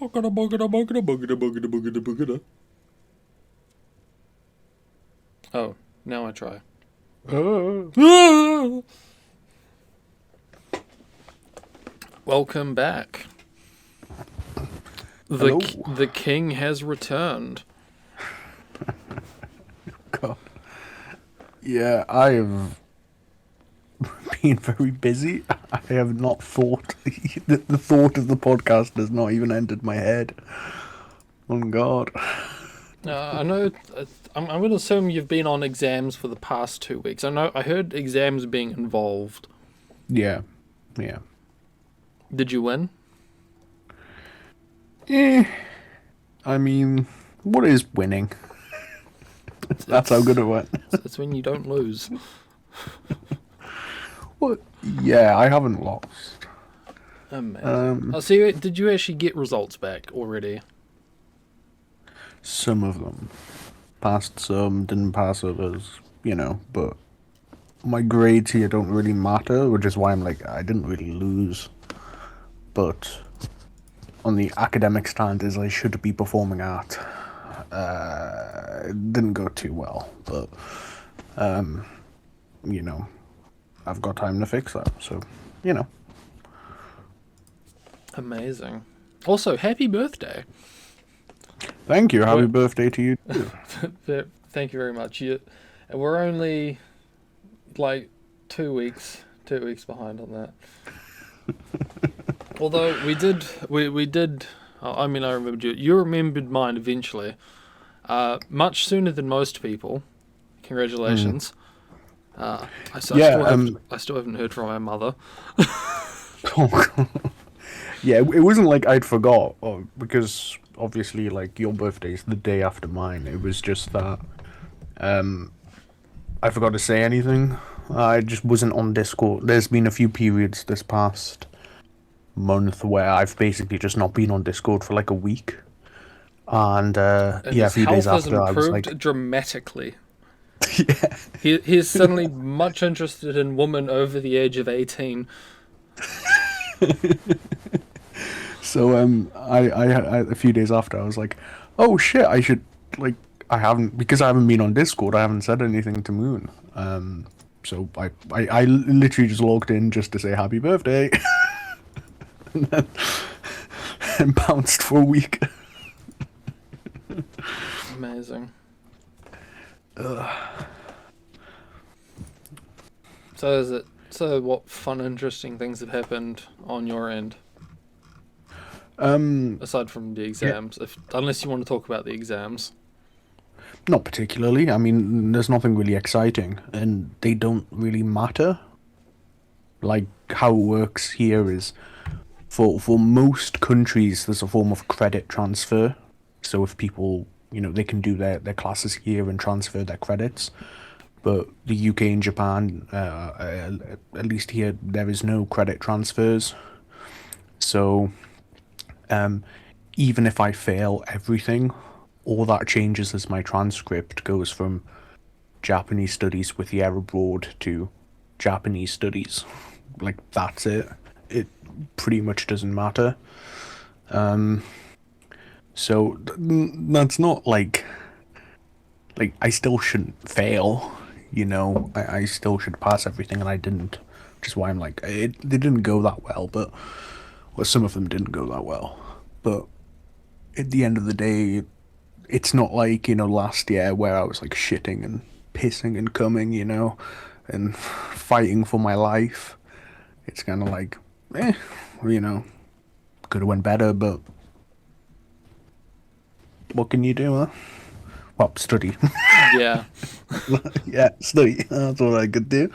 Oh, now I try. Welcome back. Hello. The king has returned. God. Yeah, I have been very busy. I have not thought. The thought of the podcast has not even entered my head. Oh, God. I know. I'm going to assume you've been on exams for the past 2 weeks. I heard exams being involved. Yeah. Yeah. Did you win? I mean, what is winning? That's how good it went. It's when you don't lose. What? Yeah, I haven't lost. Amazing. So did you actually get results back already? Some of them. Passed some, didn't pass others, but my grades here don't really matter, which is why I'm like, I didn't really lose. But on the academic standards I should be performing at, it didn't go too well. But, I've got time to fix that, so, Amazing. Also, happy birthday. Thank you. Happy birthday to you too. Thank you very much. We're only like 2 weeks behind on that. Although we did. I mean, I remembered you. You remembered mine eventually. Much sooner than most people. Congratulations. I still haven't heard from my mother. Yeah, it wasn't like I'd forgot, because obviously, like, your birthday's the day after mine. It was just that I forgot to say anything. I just wasn't on Discord. There's been a few periods this past month where I've basically just not been on Discord for like a week. And a few days after, I was like, dramatically. yeah. He's suddenly much interested in women over the age of 18. So I a few days after, I was like, oh shit, I should, like, because I haven't been on Discord, I haven't said anything to Moon. So I literally just logged in just to say happy birthday, and bounced for a week. Amazing. So what fun, interesting things have happened on your end? Aside from the exams, unless you want to talk about the exams. Not particularly. I mean, there's nothing really exciting, and they don't really matter. Like, how it works here is, for most countries, there's a form of credit transfer. So if people, they can do their classes here and transfer their credits. But the UK and Japan, at least here, there is no credit transfers. So, even if I fail everything, all that changes is my transcript goes from Japanese studies with the error board to Japanese studies. Like, that's it. It pretty much doesn't matter. So that's not like I still shouldn't fail, I still should pass everything, and I didn't, which is why I'm like, they didn't go that well, some of them didn't go that well, but at the end of the day, it's not like, last year where I was like shitting and pissing and coming, and fighting for my life. It's kind of like, could have went better, but what can you do, huh? Well, study. Yeah. Yeah, study. That's what I could do.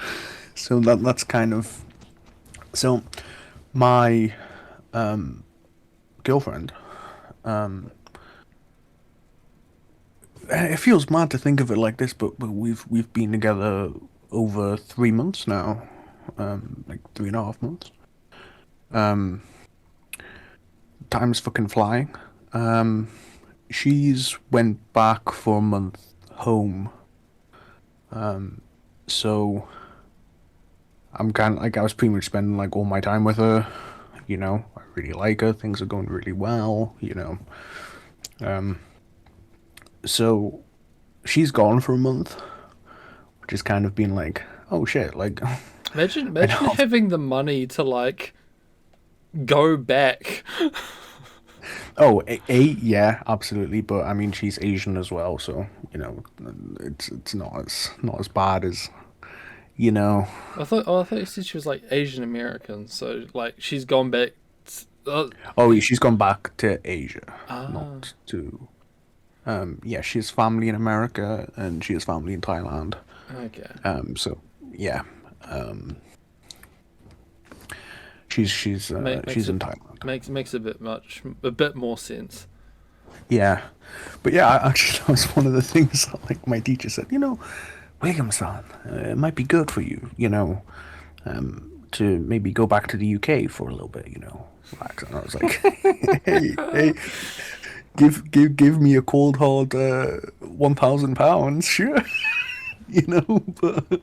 So that's kind of... So, my girlfriend, it feels mad to think of it like this, but we've been together over 3 months now, like 3.5 months. Time's fucking flying. She's went back for a month home. So I'm kind of like, I was pretty much spending like all my time with her, You know, I really like her. Things are going really well. You know, so she's gone for a month, which has kind of been like, oh shit, like I Imagine don't. having the money to like go back. Oh, yeah, absolutely. But I mean, she's Asian as well, so you know, it's not as bad as you know. I thought you said she was like Asian American, so like she's gone back. Oh, she's gone back to Asia, Ah, not to. Yeah, she has family in America and she has family in Thailand. okay. So yeah, Makes she's it in Thailand. makes a bit more sense. Yeah, but yeah, actually, that was one of the things that, like my teacher said. You know, William-san, it might be good for you. You know, to maybe go back to the UK for a little bit. You know, relax. And I was like, hey, give me a cold hard £1,000, sure. You know, but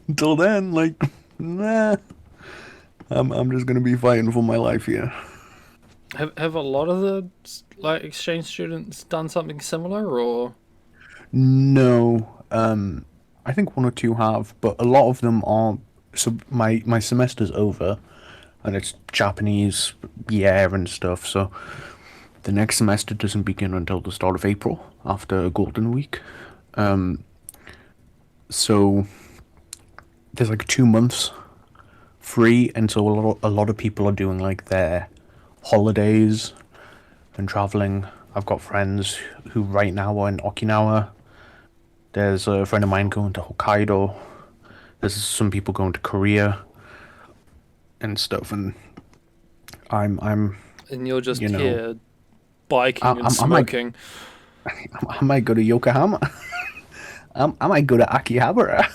until then, like, nah, I'm just gonna be fighting for my life here. Have a lot of the like exchange students done something similar, or No, I think one or two have, but a lot of them are. So my semester's over, and it's Japanese year and stuff. So the next semester doesn't begin until the start of April after a Golden Week. So there's like 2 months free, and so a lot of people are doing like their holidays and traveling. I've got friends who right now are in Okinawa. There's a friend of mine going to Hokkaido. There's some people going to Korea and stuff, and I'm and you're you just know here biking and I might smoking? I might go to Yokohama. I might go to Akihabara.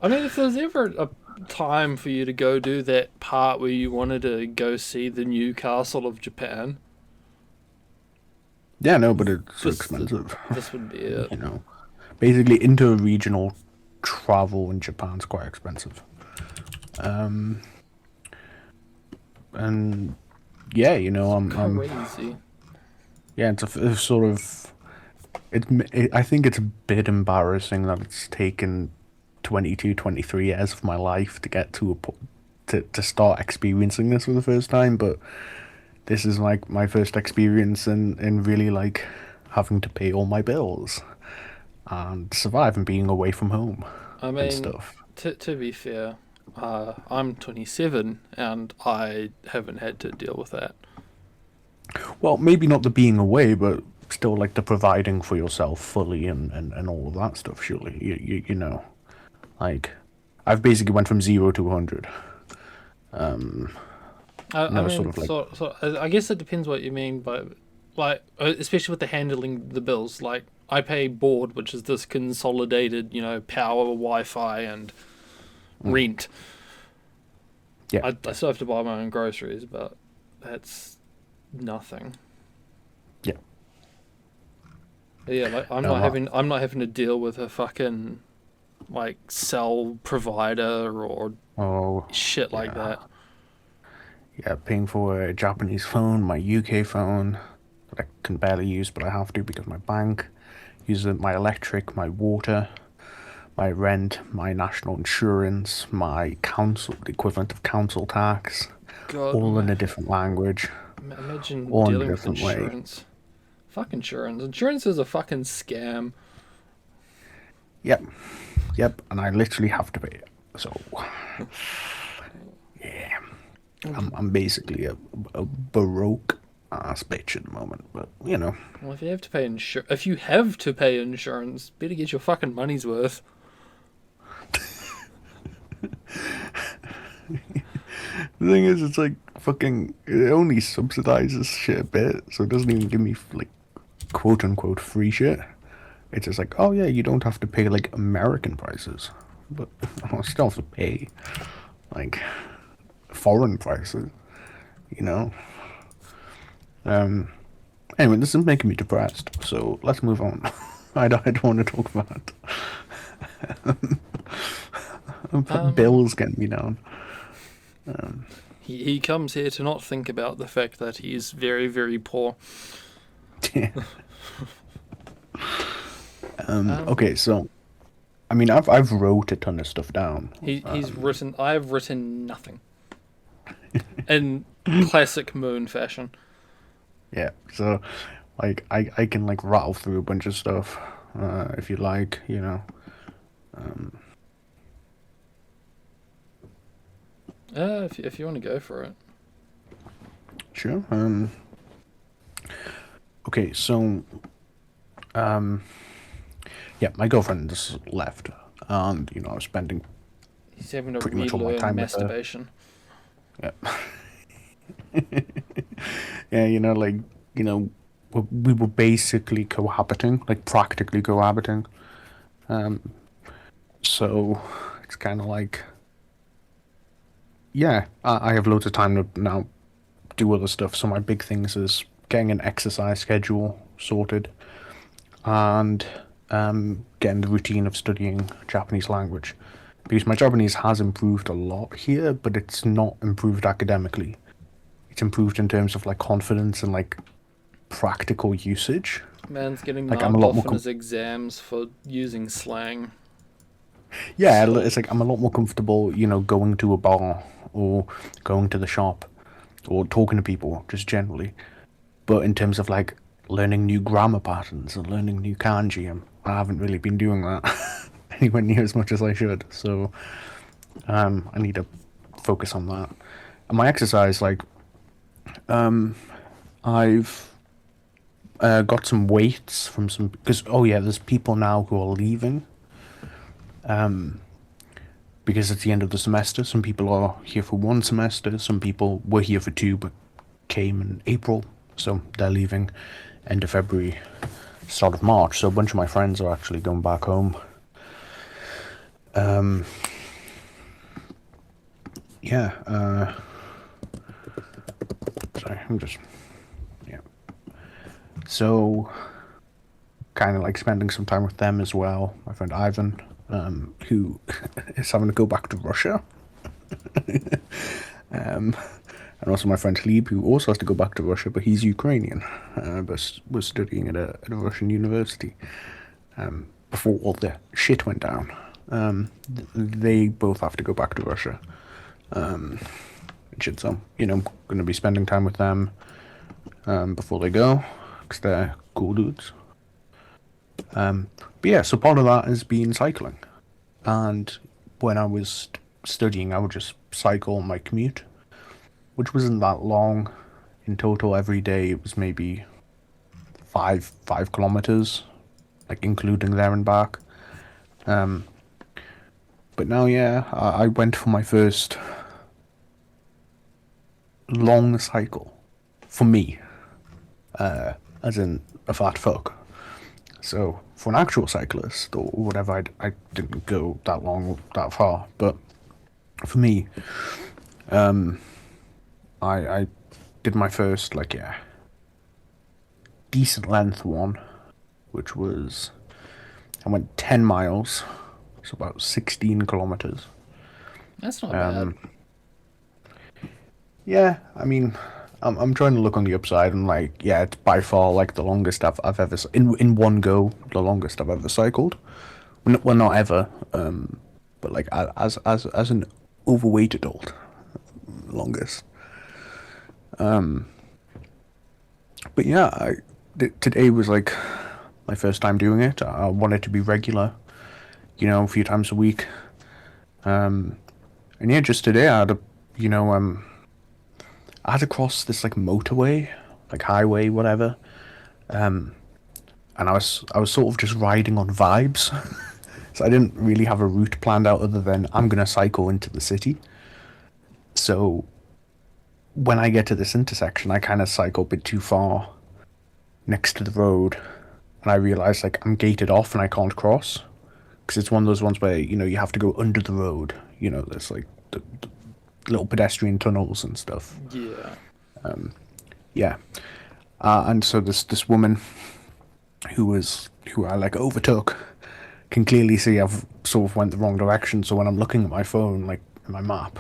I mean, if there's ever a time for you to go do that part where you wanted to go see the new castle of Japan, Yeah, no, but it's so this expensive. this would be it. You know, basically inter-regional travel in Japan's quite expensive. And yeah, you know, I'm Crazy. yeah, it's a sort of I think it's a bit embarrassing that it's taken 22, 23 years of my life to get to to start experiencing this for the first time, but this is like my first experience in really like having to pay all my bills and survive and being away from home I and mean, stuff. to be fair, I'm 27 and I haven't had to deal with that. Well, maybe not the being away, but still like the providing for yourself fully and all of that stuff. Surely, you know, like I've basically went from 0 to 100. I No, sort mean, of like I guess it depends what you mean by, like, especially with the handling the bills. Like, I pay board, which is this consolidated, power, Wi-Fi, and rent. yeah, I still have to buy my own groceries, but that's nothing. yeah. But yeah, like No, I'm not having to deal with a fucking like cell provider or oh shit like yeah, that. yeah. Paying for a Japanese phone, my UK phone that I can barely use, but I have to because my bank uses my electric, my water, my rent, my national insurance, my council, the equivalent of council tax, God, all in a different language, imagine all in a dealing with different way. insurance. Fuck insurance. Insurance is a fucking scam. Yep, yep, and I literally have to pay it. So, yeah, I'm basically a baroque ass bitch at the moment, but you know, Well, if you have to pay insurance, better get your fucking money's worth. the thing is, it's like fucking, it only subsidizes shit a bit, so it doesn't even give me like quote unquote free shit. It's just like, oh yeah, you don't have to pay like American prices, but I still have to pay like foreign prices, you know. Um. Anyway, this is making me depressed, so let's move on. I don't want to talk about Um, bills getting me down. He comes here to not think about the fact that he is very, very poor. Okay, so I mean, I've wrote a ton of stuff down. He's written. I've written nothing. In classic Moon fashion. Yeah, so like I can like rattle through a bunch of stuff, if you like, you know. If you want to go for it. Sure. Okay, so yeah, my girlfriend just left, and you know I was spending He's having to pretty much all my relearn time with her. masturbation. Yeah. Yeah, you know, like, you know, we were basically cohabiting, like practically cohabiting. So it's kind of like, yeah, I have loads of time to now do other stuff. So my big things is getting an exercise schedule sorted and getting the routine of studying Japanese language. Because my Japanese has improved a lot here, but it's not improved academically. It's improved in terms of like confidence and like practical usage. Man's getting Like I'm a marked lot off more in his exams for using slang. yeah, So, it's like I'm a lot more comfortable, you know, going to a bar or going to the shop or talking to people just generally. But in terms of like learning new grammar patterns and learning new kanji, I haven't really been doing that anywhere near as much as I should. So I need to focus on that. And my exercise, like I've got some weights from some because oh yeah, there's people now who are leaving because it's the end of the semester. Some people are here for one semester. Some people were here for two but came in April, so they're leaving end of February, start of March. So a bunch of my friends are actually going back home. Yeah. Sorry, I'm just yeah. So kind of like spending some time with them as well. My friend Ivan, who is having to go back to Russia. And also my friend Gleb, who also has to go back to Russia, but he's Ukrainian, but was studying at a Russian university before all the shit went down. They both have to go back to Russia. So, you know, I'm going to be spending time with them before they go, because they're cool dudes. But yeah, so part of that has been cycling. And when I was studying, I would just cycle on my commute, which wasn't that long. In total, every day it was maybe 5 kilometers, like including there and back. But now, yeah, I went for my first long cycle for me, as in a fat fuck. So for an actual cyclist or whatever, I didn't go that long, that far. But for me, I did my first like yeah decent length one, which was I went 10 miles, so about 16 kilometers. that's not bad. Yeah, I mean, I'm trying to look on the upside and like yeah, it's by far like the longest I've ever in one go the longest I've ever cycled. Well, not ever, but like as an overweight adult, longest. But yeah, today was like my first time doing it. I wanted to be regular, you know, a few times a week. And yeah, just today I had you know, I had to cross this like motorway, like highway, whatever. And I was sort of just riding on vibes. So I didn't really have a route planned out other than I'm gonna cycle into the city. So when I get to this intersection, I kind of cycle a bit too far next to the road, and I realize like I'm gated off and I can't cross because it's one of those ones where you know you have to go under the road. You know, there's like the little pedestrian tunnels and stuff. Yeah. Yeah, and so this woman who I like overtook can clearly see I've sort of went the wrong direction. So when I'm looking at my phone, like my map,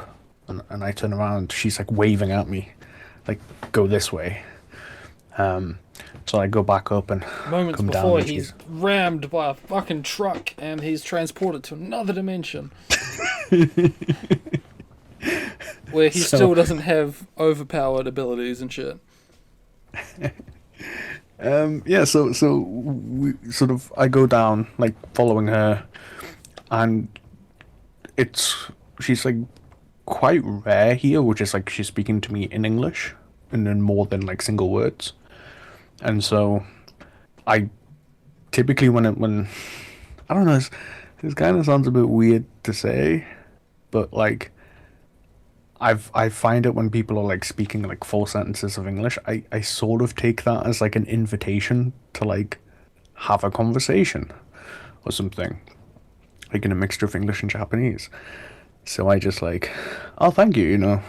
and I turn around. She's like waving at me, like go this way. So I go back up and Moments come down. before And he's she's rammed by a fucking truck and he's transported to another dimension. Where he still doesn't have overpowered abilities and shit. yeah. So we sort of I go down like following her, and she's like quite rare here, which is like she's speaking to me in English and in more than like single words. And so I typically when I don't know, this kind of sounds a bit weird to say, but like I find it when people are like speaking like full sentences of English, I sort of take that as like an invitation to like have a conversation or something, like in a mixture of English and Japanese. So I just like, oh, thank you,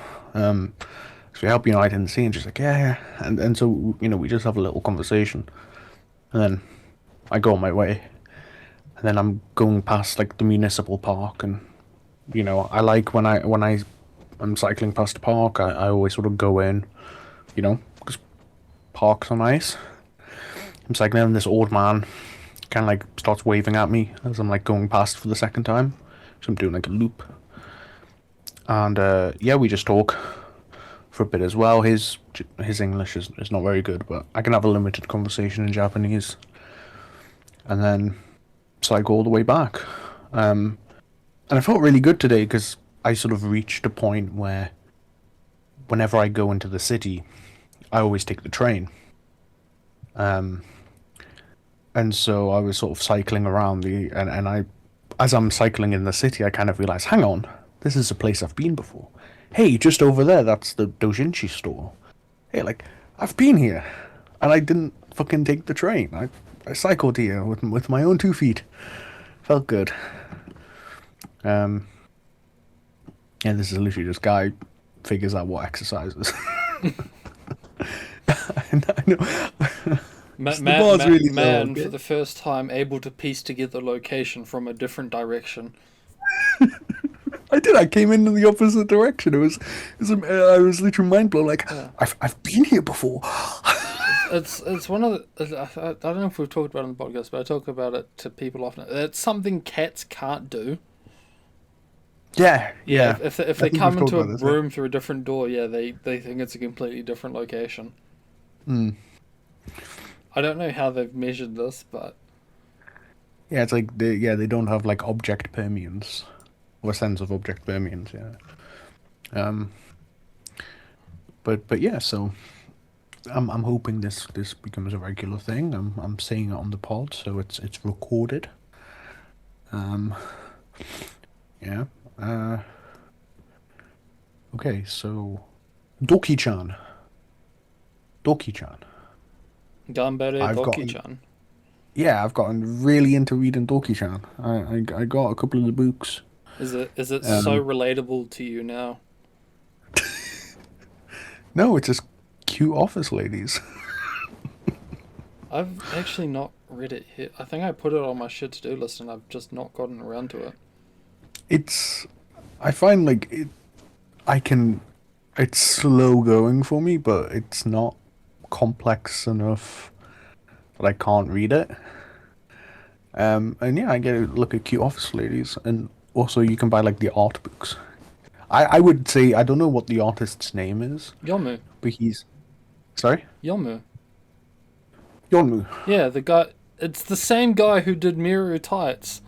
so help, I didn't see, and she's like, yeah, yeah, and so we just have a little conversation, and then I go on my way, and then I'm going past like the municipal park, and I like I'm cycling past the park, I always sort of go in, because parks are nice. I'm cycling, and this old man kind of like starts waving at me as I'm like going past for the second time, so I'm doing like a loop, and yeah, we just talk for a bit as well. His English is not very good, but I can have a limited conversation in Japanese, and then cycle all the way back. And I felt really good today because I sort of reached a point where whenever I go into the city, I always take the train. And so I was sort of cycling around and I, as I'm cycling in the city, I kind of realized, hang on, this is a place I've been before. Hey, just over there, that's the Dojinshi store. Hey, like, I've been here, and I didn't fucking take the train. I cycled here with my own 2 feet. Felt good. Yeah, this is literally just guy figures out what exercise is. I know. Man, for the first time, able to piece together location from a different direction. I did. I came in the opposite direction. I was literally mind blown. Like, Yeah. I've been here before. It's one of the. I don't know if we've talked about it on the podcast, but I talk about it to people often. It's something cats can't do. Yeah. If they come into a room through a different door, yeah, they think it's a completely different location. I don't know how they've measured this, but yeah, it's like they don't have like object permanence or a sense of object permanence. Yeah. But yeah, so I'm hoping this becomes a regular thing. I'm saying it on the pod, so it's recorded. Yeah. Okay, so Doki-chan. Ganbare Doki-chan. I've gotten really into reading Doki-chan. I got a couple of the books. Is it so relatable to you now? No, it's just cute office ladies. I've actually not read it yet. I think I put it on my shit to do list and I've just not gotten around to it. I find like it's slow going for me, but it's not complex enough that I can't read it. And yeah, I get to look at cute office ladies, and also you can buy like the art books. I would say, I don't know what the artist's name is. Yomu. But he's... Sorry? Yonmu. Yeah, the guy... It's the same guy who did Miru Tights.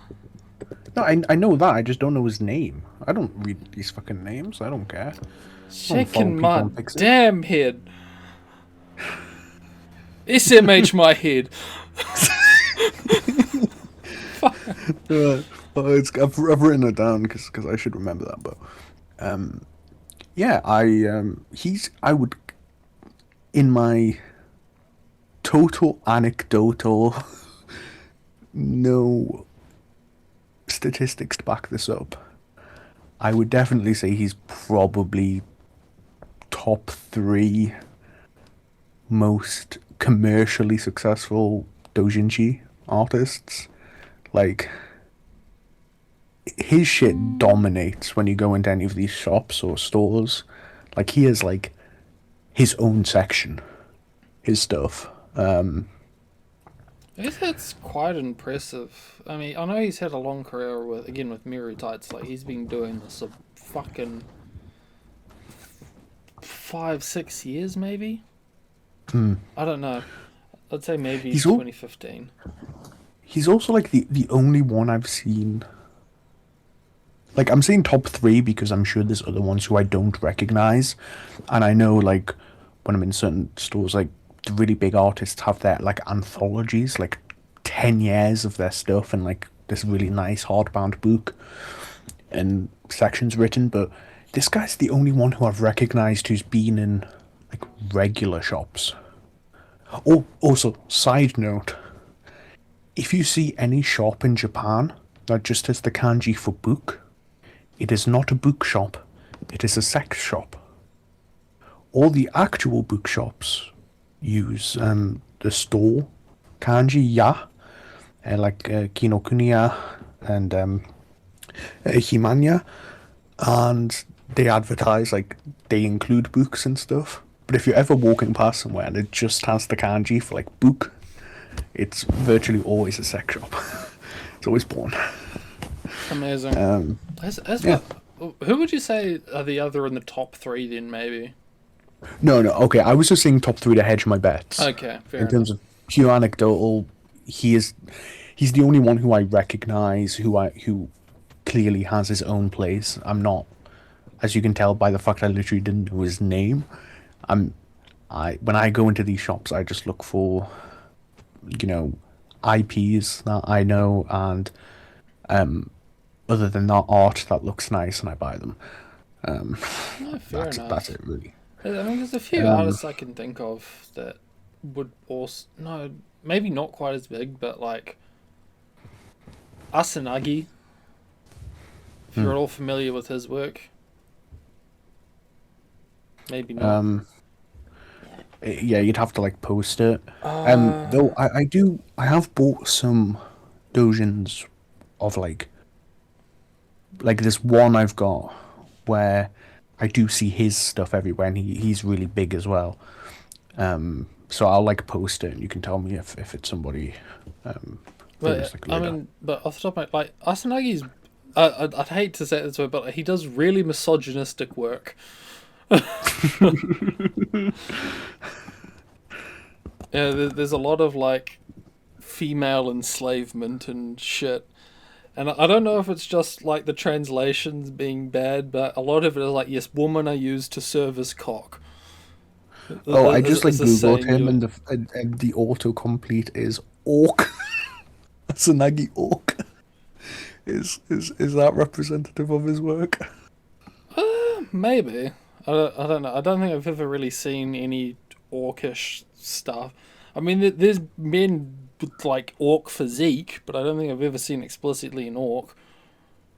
No, I know that, I just don't know his name. I don't read these fucking names, I don't care. Shaking my damn head. SMH my head. I've written it down because I should remember that, but yeah, I would, in my total anecdotal, no statistics to back this up, I would definitely say he's probably top 3 most commercially successful doujinshi artists. Like, his shit dominates when you go into any of these shops or stores. Like he has like his own section, his stuff. I guess that's quite impressive. I mean, I know he's had a long career with Miru Tights. Like he's been doing this a fucking 5, 6 years, maybe. I don't know. I'd say maybe He's 2015. he's also like the only one I've seen. Like I'm saying top three because I'm sure there's other ones who I don't recognize, and I know like when I'm in certain stores, like the really big artists have their like anthologies, like 10 years of their stuff, and like this really nice hardbound book and sections written. But this guy's the only one who I've recognized who's been in like regular shops. Oh, also, side note, if you see any shop in Japan that just has the kanji for book, it is not a bookshop, it is a sex shop. All the actual bookshops use the store kanji ya, like Kinokuniya and Himanya, and they advertise like they include books and stuff. But if you're ever walking past somewhere and it just has the kanji for like book, it's virtually always a sex shop. It's always porn. Amazing. Yeah. Who would you say are the other in the top three then, maybe? No, okay. I was just saying top three to hedge my bets. Okay, fair In enough. terms of pure anecdotal, he's the only one who I recognize who clearly has his own place. I'm not, as you can tell by the fact I literally didn't know his name. When I go into these shops, I just look for, IPs that I know, and other than that, art that looks nice, and I buy them. No, fair enough. That's it, really. I mean, there's a few artists I can think of that would also maybe not quite as big, but like Asanagi. If you're all familiar with his work, maybe not. Yeah, you'd have to like post it. Though I have bought some dojins of like this one I've got where I do see his stuff everywhere, and he's really big as well. So I'll like post it, and you can tell me if it's somebody. But I mean, but off the top of my like Asanagi's, I'd hate to say it this way, but he does really misogynistic work. Yeah, there's a lot of like female enslavement and shit. And I don't know if it's just like the translations being bad, but a lot of it is like, yes, women are used to serve as cock. Oh, I just like Is a googled saying him, you- and the autocomplete is orc. Tsunagi orc. Is that representative of his work? Maybe. I don't know. I don't think I've ever really seen any orcish stuff. I mean, there's men with like orc physique, but I don't think I've ever seen explicitly an orc.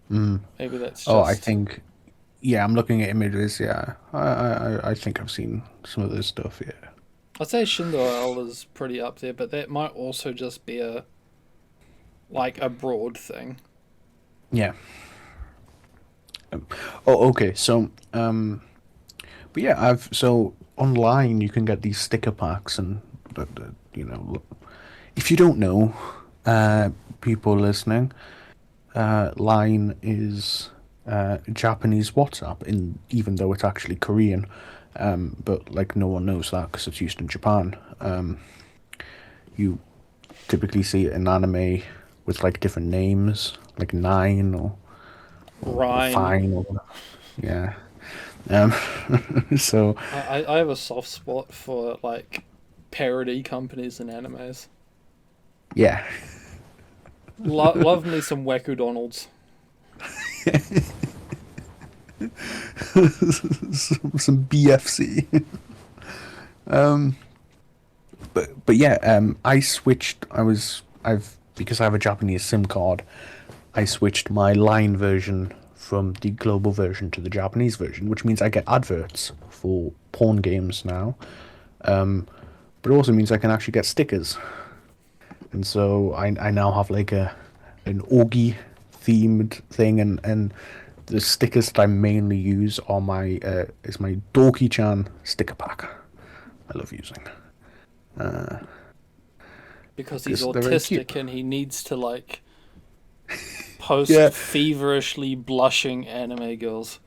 Maybe that's just. Oh, I think. Yeah, I'm looking at images. Yeah, I think I've seen some of this stuff. Yeah. I'd say Shindo L is pretty up there, but that might also just be a broad thing. Yeah. Oh, okay. So, but yeah, so online you can get these sticker packs, and if you don't know, people listening, Line is Japanese WhatsApp, even though it's actually Korean, but like no one knows that because it's used in Japan. You typically see it in anime with like different names, like Nine or Rhyme. Fine or whatever. Yeah. So I have a soft spot for like parody companies and animes. yeah. Love me some Waku Donalds. some BFC. But yeah, I switched. Because I have a Japanese SIM card, I switched my Line version from the global version to the Japanese version, which means I get adverts for porn games now. But it also means I can actually get stickers. And so I now have like an Augie themed thing, and the stickers that I mainly use are my is my Dorky-chan sticker pack. I love using. Because he's 'Cause they're very cute. autistic and he needs to like post Yeah, feverishly blushing anime girls.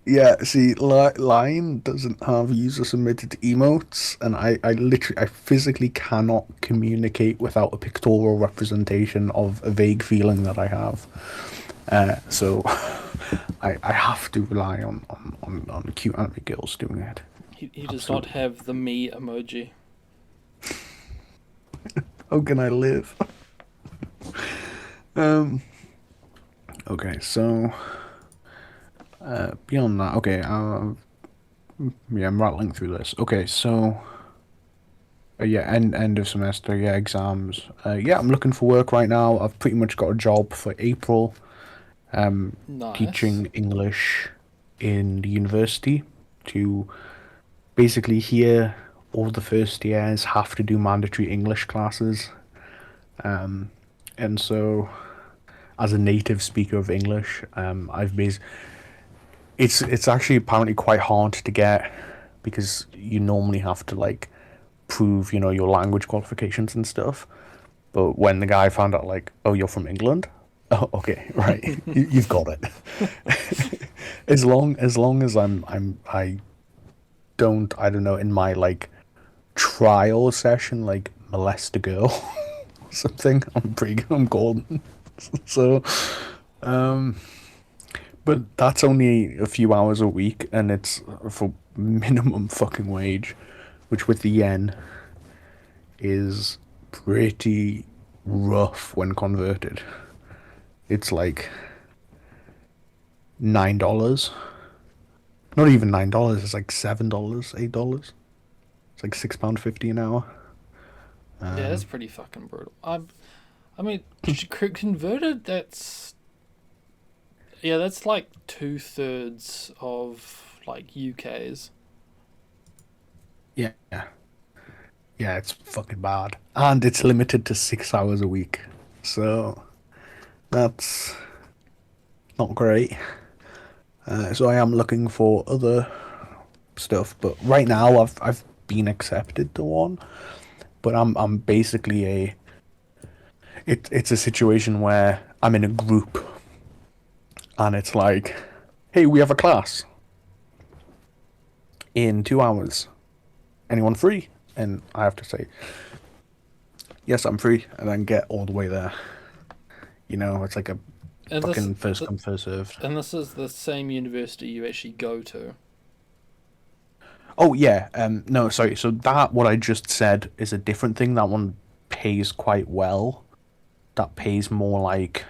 yeah. See, Line doesn't have user submitted emotes, and I physically cannot communicate without a pictorial representation of a vague feeling that I have. So I have to rely on cute anime girls doing it. He does not have the me emoji. How can I live? Okay, so beyond that, okay, yeah, I'm rattling through this. Okay, so yeah, end of semester, yeah, exams. Yeah, I'm looking for work right now. I've pretty much got a job for April, Nice. teaching English in the university to basically here all the first years have to do mandatory English classes. And so as a native speaker of English, it's actually apparently quite hard to get because you normally have to like prove, your language qualifications and stuff. But when the guy found out like, oh, you're from England? Oh, okay, right. You've got it. As long as I I don't know, in my like trial session like molest a girl or something, I'm golden. So, but that's only a few hours a week, and it's for minimum fucking wage, which with the yen is pretty rough when converted. It's like $9. Not even $9. It's like $7, $8. It's like £6.50 an hour. Yeah, that's pretty fucking brutal. I mean, converted. That's like 2/3 of like UK's. Yeah, yeah, it's fucking bad, and it's limited to 6 hours a week, so that's not great. So I am looking for other stuff, but right now I've been accepted to one, but I'm basically it's a situation where I'm in a group, and it's like, hey, we have a class in 2 hours. Anyone free? And I have to say, yes, I'm free, and then get all the way there. It's like a And fucking first come, first served. this is the same university you actually go to. Oh yeah, no, sorry. So that what I just said is a different thing. That one pays quite well. That pays more like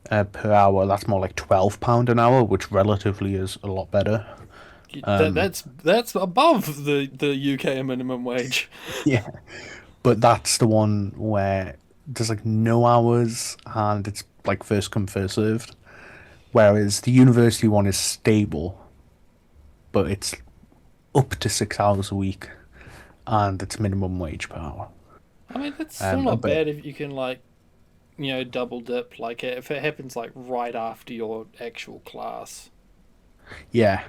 per hour. That's more like £12 an hour, which relatively is a lot better. That's above the UK minimum wage. Yeah, but that's the one where there's like no hours and it's like first come, first served. Whereas the university one is stable, but it's up to 6 hours a week, and it's minimum wage per hour. I mean, that's still not bad if you can like, double dip. Like if it happens like right after your actual class. Yeah,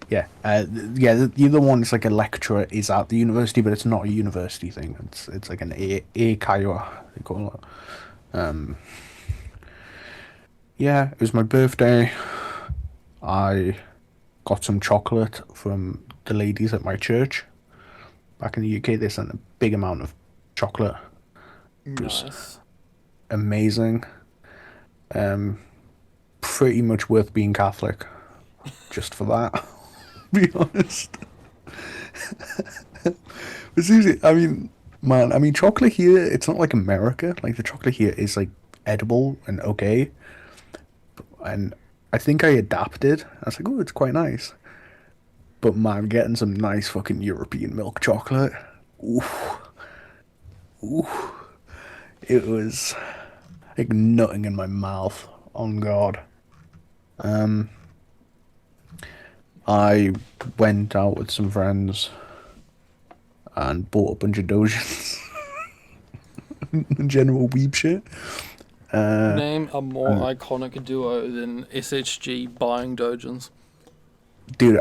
yeah, yeah. The other one is like a lecturer is at the university, but it's not a university thing. It's like an eikaiwa they call it. Yeah, it was my birthday. I got some chocolate from the ladies at my church. Back in the UK, they sent a big amount of chocolate. Nice. Amazing. Pretty much worth being Catholic, just for that. Be honest. But seriously, I mean, man, chocolate here, it's not like America. Like the chocolate here is like edible and okay, and I think I adapted. I was like, oh, it's quite nice. But man, getting some nice fucking European milk chocolate, oof, oof, it was like nutting in my mouth. On God. I went out with some friends and bought a bunch of dojins. General weeb shit. Name a more iconic duo than SHG buying dojins. Dude,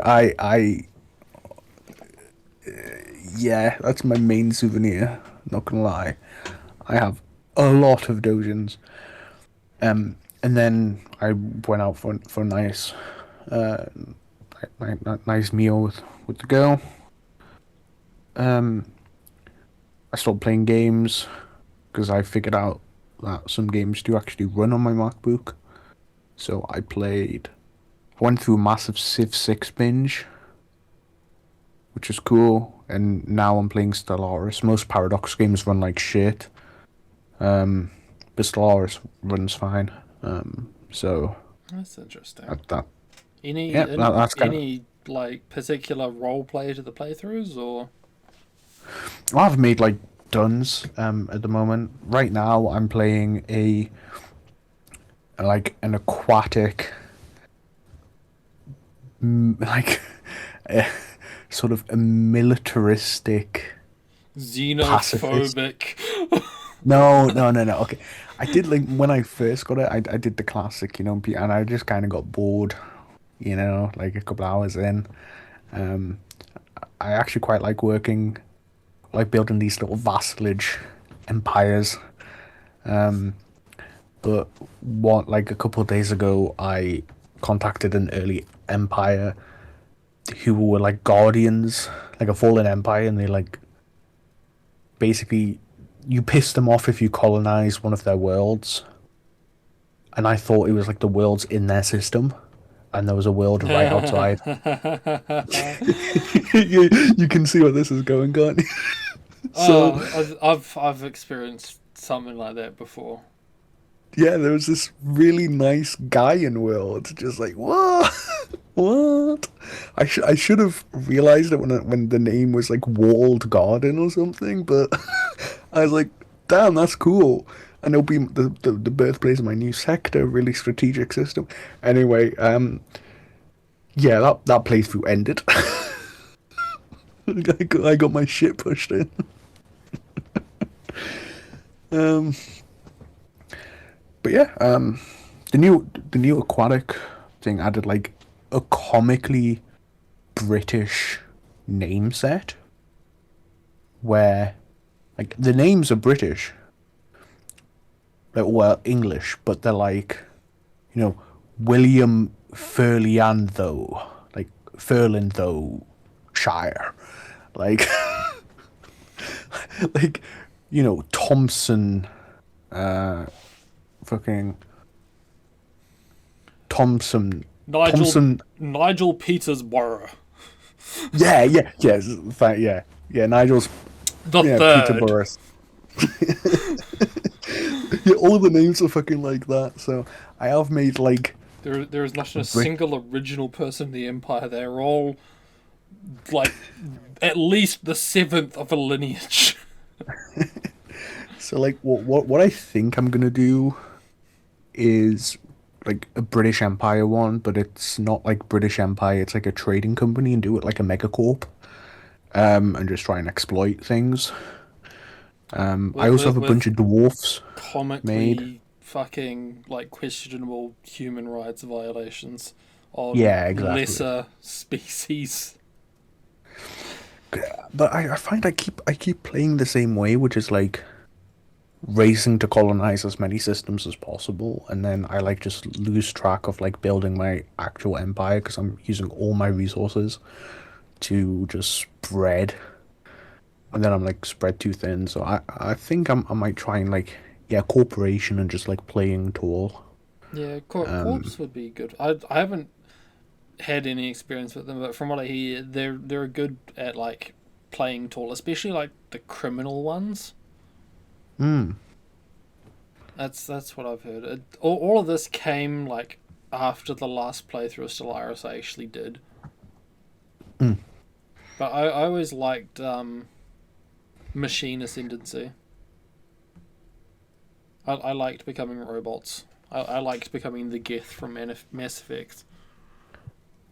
yeah, that's my main souvenir. Not gonna lie, I have a lot of dojins. And then I went out for a nice, uh, nice meal with the girl. Um, I stopped playing games because I figured out that some games do actually run on my MacBook. So I went through a massive Civ 6 binge, which is cool. And now I'm playing Stellaris. Most Paradox games run like shit. But Stellaris runs fine. So That's interesting. that Any yeah, that's kind of. any like particular role play to the playthroughs or? I've made like tons at the moment. Right now, I'm playing like an aquatic, like a, sort of a militaristic pacifist. Xenophobic. No, no, no, no. Okay, I did like when I first got it. I did the classic, and I just kind of got bored, like a couple hours in. Um, I actually quite like building these little vassalage empires. But like a couple of days ago, I contacted an early empire who were like guardians, like a fallen empire, and they like basically you piss them off if you colonize one of their worlds. And I thought it was like the worlds in their system, and there was a world right outside. you can see where this is going, can't you? So I've experienced something like that before. yeah, there was this really nice guy in world, just like what, what? I should have realized it when the name was like Walled Garden or something, but I was like, damn, that's cool. And it'll be the birthplace of my new sector, really strategic system. Anyway, yeah, that playthrough ended. I got my shit pushed in. Um, but yeah, the new aquatic thing added like a comically British name set where like the names are British, like well English, but they're like, William Furliantho, like Furlantho Shire, like like Thompson, fucking Thompson. Nigel Petersborough. Yeah, yeah. Nigel's The Peterborough. third. Yeah, all the names are fucking like that. So I have made like There is not a single original person in the Empire. They're all like at least the seventh of a lineage. so like what I think I'm gonna do is like a British Empire one, but it's not like British Empire. It's like a trading company and do it like a megacorp. And just try and exploit things. I also have a bunch of dwarfs comically made. fucking like questionable human rights violations on Yeah, exactly. lesser species. But I find I keep playing the same way, which is like racing to colonize as many systems as possible, and then I like just lose track of like building my actual empire because I'm using all my resources to just spread, and then I'm like spread too thin. So I think I might try and like corporation and just like playing tall. Yeah, corpse would be good. I haven't had any experience with them, but from what I hear, they're good at like playing tall, especially like the criminal ones. That's what I've heard. All of this came like after the last playthrough of Stellaris I actually did. But I always liked machine ascendancy. I liked becoming robots. I liked becoming the Geth from Mass Effect.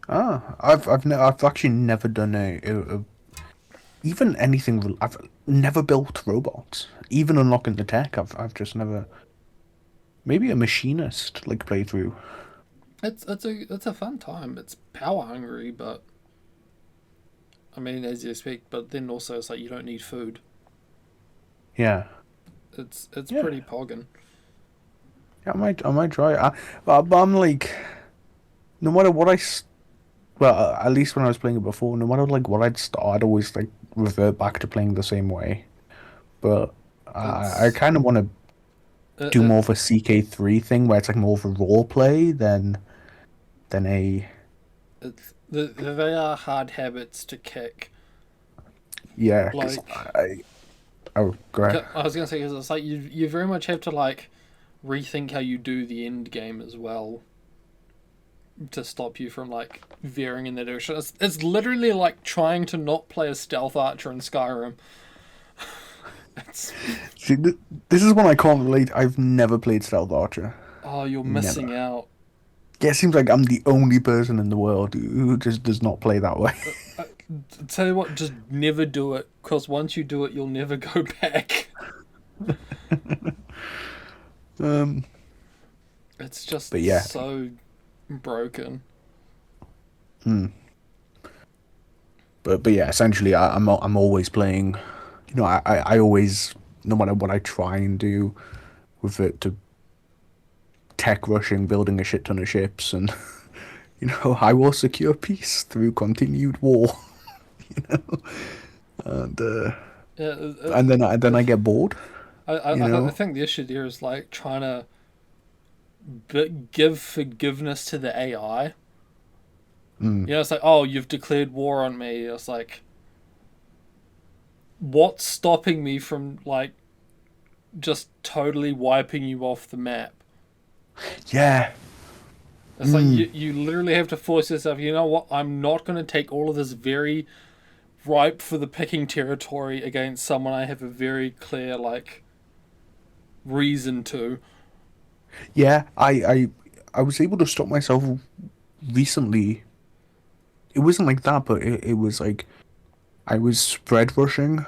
I've actually never done even anything. I've never built robots. Even unlocking the tech, I've just never maybe a machinist like playthrough. It's a fun time. It's power hungry, but I mean, as you expect. But then also, it's like you don't need food. Yeah, It's yeah, pretty poggin. yeah. I might try it. But I'm like, no matter what well, at least when I was playing it before, no matter like what I'd start, I'd always like revert back to playing the same way. But I It's kind of want to it, do it, more of a CK3 thing where it's like more of a role play than a they are hard habits to kick. yeah. Because Like oh, go ahead. I was gonna say, because it's like you very much have to like rethink how you do the end game as well to stop you from like veering in that direction. It's literally like trying to not play a stealth archer in Skyrim. It's See, this is one I can't relate. I've never played Stealth Archer. oh, you're Never. missing out. Yeah, it seems like I'm the only person in the world who just does not play that way. Uh, Tell you what, just never do it, because once you do it, you'll never go back. Um, It's just but yeah, so broken. hmm. But yeah, essentially, I'm always playing. You know, I always, no matter what I try and do with it, to tech rushing, building a shit ton of ships, and you know, I will secure peace through continued war. You know, and Yeah, and then I get bored. You I know. think the issue there is like trying to give forgiveness to the AI. Mm. You know, it's like, oh, you've declared war on me. It's like, what's stopping me from like just totally wiping you off the map? Yeah. It's like Mm. you literally have to force yourself. You know what? I'm not going to take all of this very ripe for the picking territory against someone I have a very clear like reason to. Yeah. I was able to stop myself recently. It wasn't like that, but it was like I was spread rushing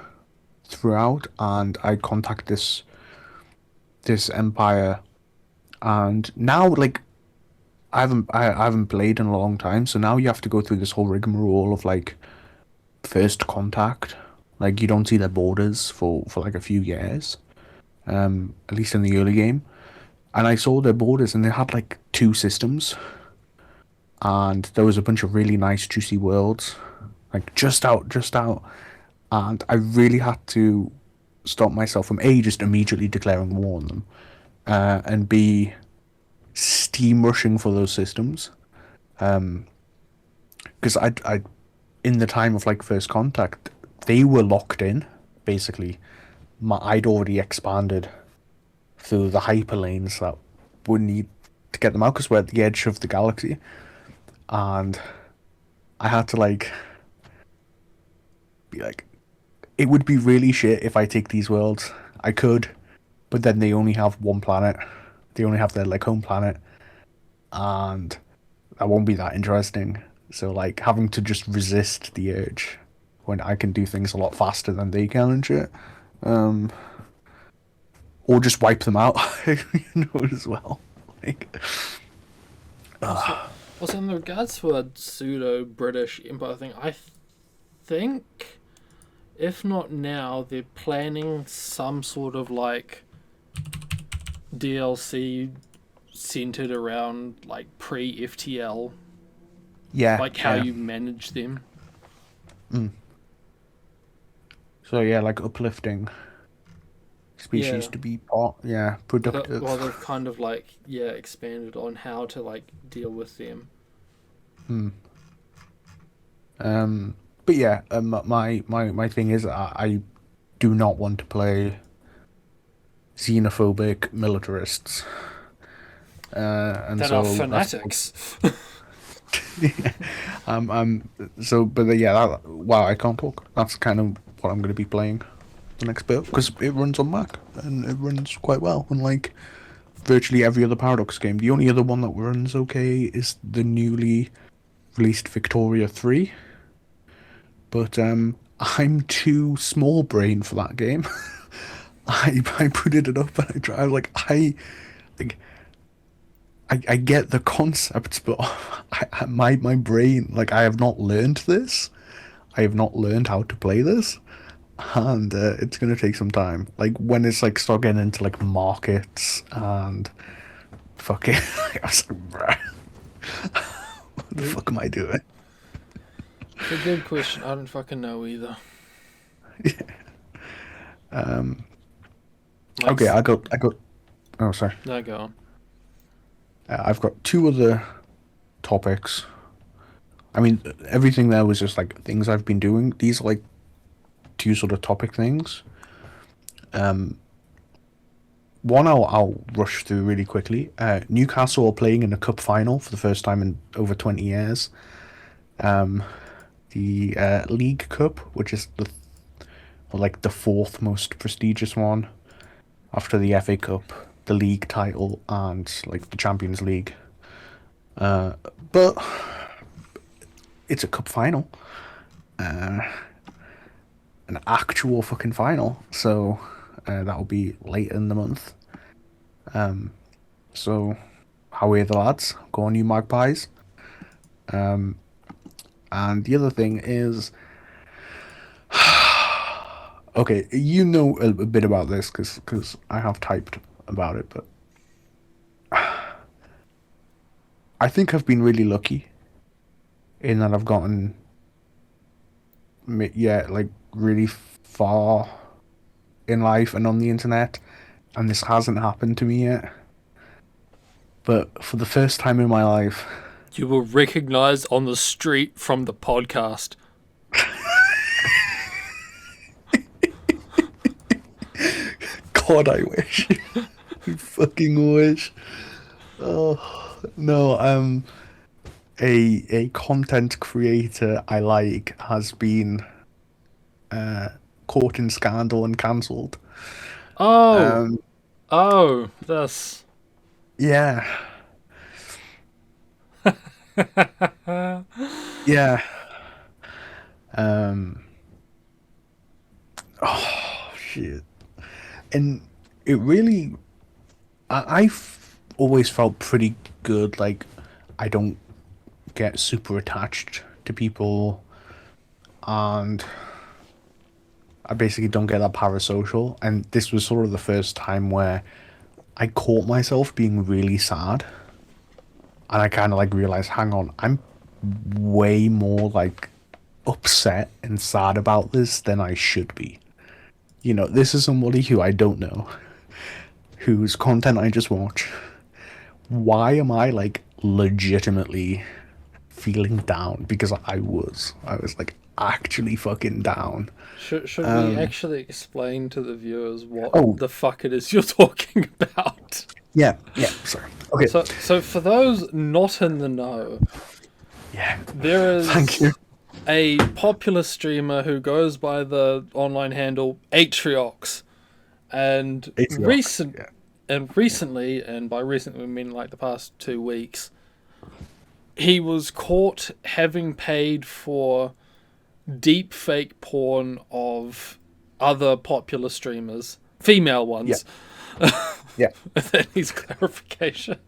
throughout, and I contacted this empire, and now like I haven't played in a long time, so now you have to go through this whole rigmarole of like first contact. Like you don't see their borders for like a few years, at least in the early game. And I saw their borders, and they had like two systems, and there was a bunch of really nice juicy worlds, like just out, and I really had to stop myself from A, just immediately declaring war on them, and B, steam rushing for those systems. Because I in the time of like first contact, they were locked in. Basically, I'd already expanded through the hyperlanes that would need to get them out because we're at the edge of the galaxy, and I had to like be like, it would be really shit if I take these worlds. I could, but then they only have one planet. They only have their like home planet, and that won't be that interesting. So like having to just resist the urge when I can do things a lot faster than they can and shit. Um, or just wipe them out, you know, as well. Like, Also, also in regards to a pseudo British Empire thing, I think if not now, they're planning some sort of like DLC centered around like pre FTL, yeah, like how yeah. you manage them. Mm. So yeah, like uplifting species Yeah. to be part, yeah, Well, productive. they've kind of like expanded on how to like deal with them. Hmm. Um, but yeah, my thing is I do not want to play xenophobic militarists. And That are so that's fanatics. I'm so but yeah, wow, I can't talk. That's kind of what I'm going to be playing the next bit because it runs on Mac and it runs quite well. Unlike virtually every other Paradox game, the only other one that runs okay is the newly released Victoria 3. But I'm too small brain for that game. I booted it up and I tried like like, I get the concepts, but my brain, like, I have not learned this. I have not learned how to play this, and it's gonna take some time. Like when it's like start getting into like markets and fucking, I was like, bruh, what the fuck am I doing? It's a good question. I don't fucking know either. Like, Okay, I got. Oh, sorry. no, go on. I've got two other topics. I mean, everything there was just like things I've been doing. These are like two sort of topic things. One I'll rush through really quickly. Newcastle are playing in a cup final for the first time in over 20 years. The League Cup, which is the fourth most prestigious one after the FA Cup, the league title, and like the Champions League. But it's a cup final, an actual fucking final. So that'll be late in the month. So how are the lads? Go on, you Magpies. And the other thing is, okay, you know a bit about this because I have typed about it, but I think I've been really lucky in that I've gotten, like really far in life and on the internet, and this hasn't happened to me yet. But for the first time in my life, You were recognized on the street from the podcast. God, I wish. I fucking wish. Oh no, a content creator I like has been caught in scandal and cancelled. Oh, oh, that's Yeah. Yeah. Oh shit. And it really, I've always felt pretty good. Like, I don't get super attached to people, and I basically don't get that parasocial. And this was sort of the first time where I caught myself being really sad, and I kind of like realized, hang on, I'm way more like upset and sad about this than I should be. You know, this is somebody who I don't know, whose content I just watch. Why am I like legitimately feeling down? Because I was like actually fucking down. should we actually explain to the viewers what Oh. the fuck it is you're talking about? Yeah, sorry. Okay. So for those not in the know, Yeah. there is Thank you. a popular streamer who goes by the online handle Atriox, and Atriox, yeah. recently, and by recently we mean like the past 2 weeks, he was caught having paid for deep fake porn of other popular streamers, female ones. Yeah. That needs clarification.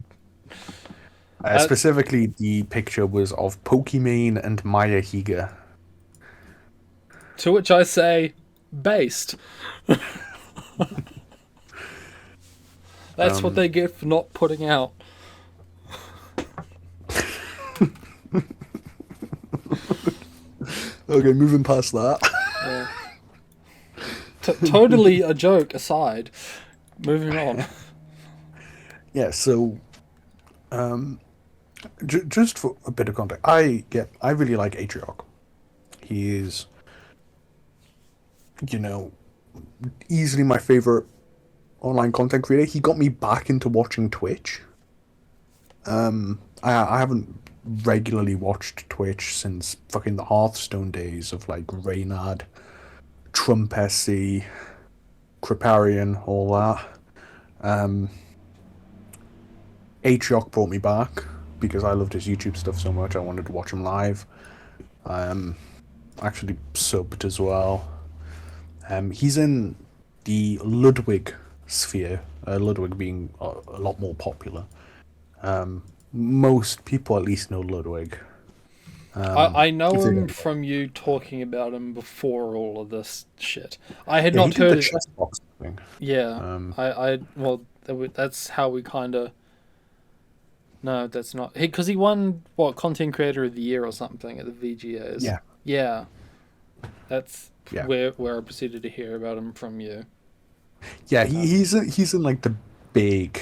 Specifically, the picture was of Pokimane and Maya Higa. To which I say, based. That's what they get for not putting out. Okay, moving past that. Yeah. Totally a joke aside. Moving on. Yeah, so, just for a bit of context, I really like Atrioc. He is, easily my favorite online content creator. He got me back into watching Twitch. I haven't regularly watched Twitch since fucking the Hearthstone days of like Reynard, Trump SC, Kriparian, all that. Atrioc brought me back because I loved his YouTube stuff so much. I wanted to watch him live. Actually subbed as well. He's in the Ludwig sphere, Ludwig being a lot more popular. Most people at least know Ludwig. I know If they him don't, from you talking about him before all of this shit. I had yeah, he not did the heard. chess box thing. Yeah, Um, well, that's how we kind of. No, that's not because he won what content creator of the year or something at the VGAs. yeah, Yeah, that's yeah, where I proceeded to hear about him from you. yeah. Um, He's in like the big,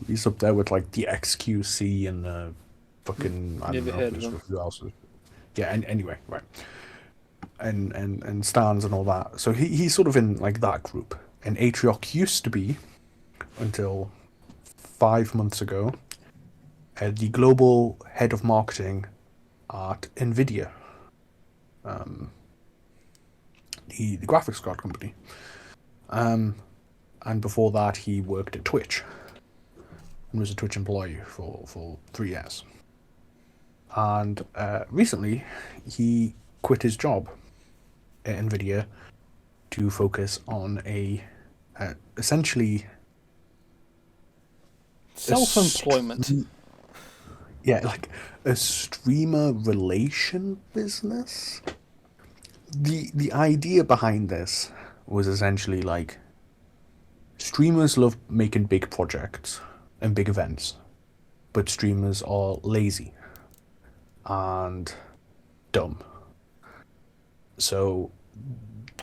he's up there with like the XQC and the fucking I don't Never know heard of him. who else. Yeah, and anyway, right. And stands and all that. So he's sort of in like that group. And Atrioc used to be, until 5 months ago, the global head of marketing at Nvidia, the graphics card company. And before that, he worked at Twitch and was a Twitch employee for 3 years. And recently, he quit his job at Nvidia to focus on essentially Self-employment. like a streamer relation business. The idea behind this was essentially like streamers love making big projects and big events, but streamers are lazy and dumb. So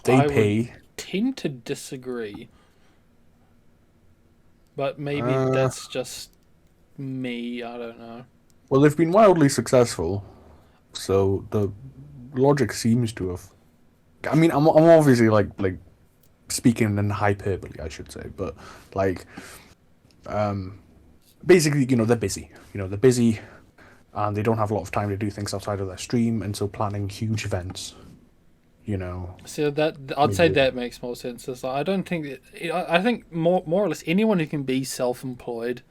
they I would pay. tend to disagree, but maybe Uh, that's just me. I don't know. well, they've been wildly successful, so the logic seems to have. I mean, I'm obviously like speaking in hyperbole, I should say, but like, basically, they're busy. They're busy, and they don't have a lot of time to do things outside of their stream, and so planning huge events. So that I'd say Maybe. that makes more sense. It's like, I don't think that, I think more or less anyone who can be self-employed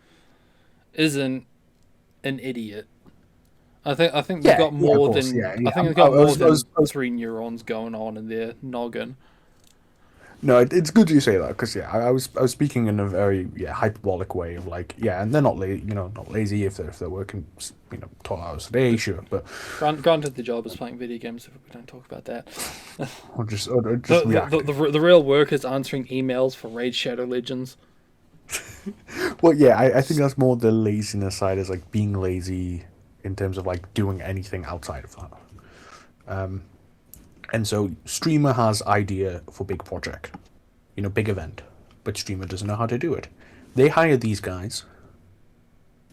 isn't an idiot. I think they've Yeah, got yeah, of more course, than yeah, I yeah. think they've got more than three neurons going on in their noggin. No, it's good you say that because yeah, I was speaking in a very hyperbolic way of like and they're not lazy if they're working 12 hours a day, sure, but Granted, the job is playing video games. So we don't talk about that. or just reacting. The real work is answering emails for Raid Shadow Legends. Well, yeah, I think that's more the laziness side is like being lazy in terms of like doing anything outside of that. And so streamer has idea for big project, big event, but streamer doesn't know how to do it. They hire these guys,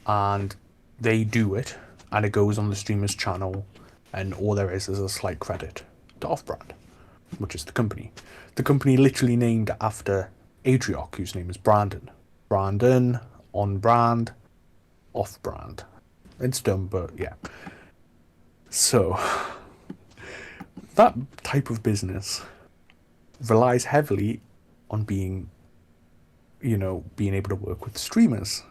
and they do it, and it goes on the streamer's channel, and all there is a slight credit to Off-Brand, which is the company. The company literally named after Atrioc, whose name is Brandon. Brandon, on brand, off brand. It's dumb, but yeah. So, that type of business relies heavily on being able to work with streamers.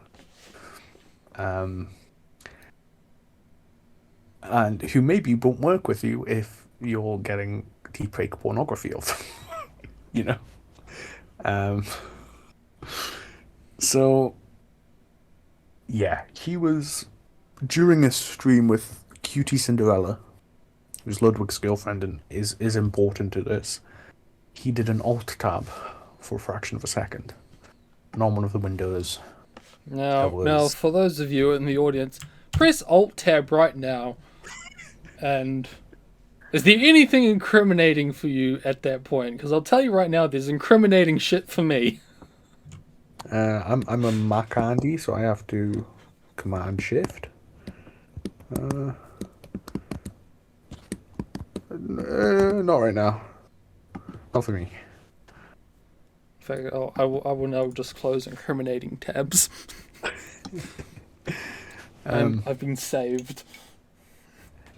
And who maybe won't work with you if you're getting deep fake pornography of them. you know? Um, so, yeah, he was during a stream with Cutie Cinderella, who's Ludwig's girlfriend and is important to this. He did an alt tab for a fraction of a second, and on one of the windows. Now, for those of you in the audience, press Alt Tab right now. And is there anything incriminating for you at that point? Because I'll tell you right now, there's incriminating shit for me. I'm a Mac Andy, so I have to Command Shift. Not right now. Not for me. In fact, I will now just close incriminating tabs. I've been saved.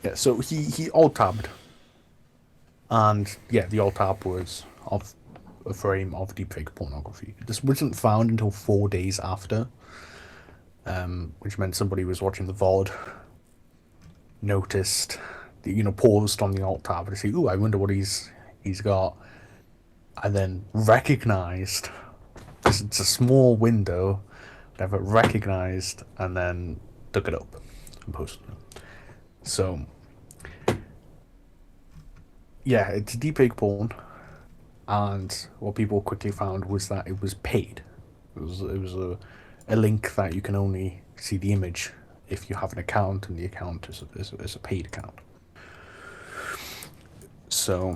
Yeah, so he alt tabbed, and yeah, the alt tab was of a frame of deepfake pornography. This wasn't found until 4 days after, which meant somebody was watching the VOD, noticed, paused on the alt tab to see, ooh, I wonder what he's got, and then recognized it's a small window that I've recognized and then took it up and posted it. So yeah, it's deepfake porn, and what people quickly found was that it was paid. It was a link that you can only see the image if you have an account, and the account is a paid account. So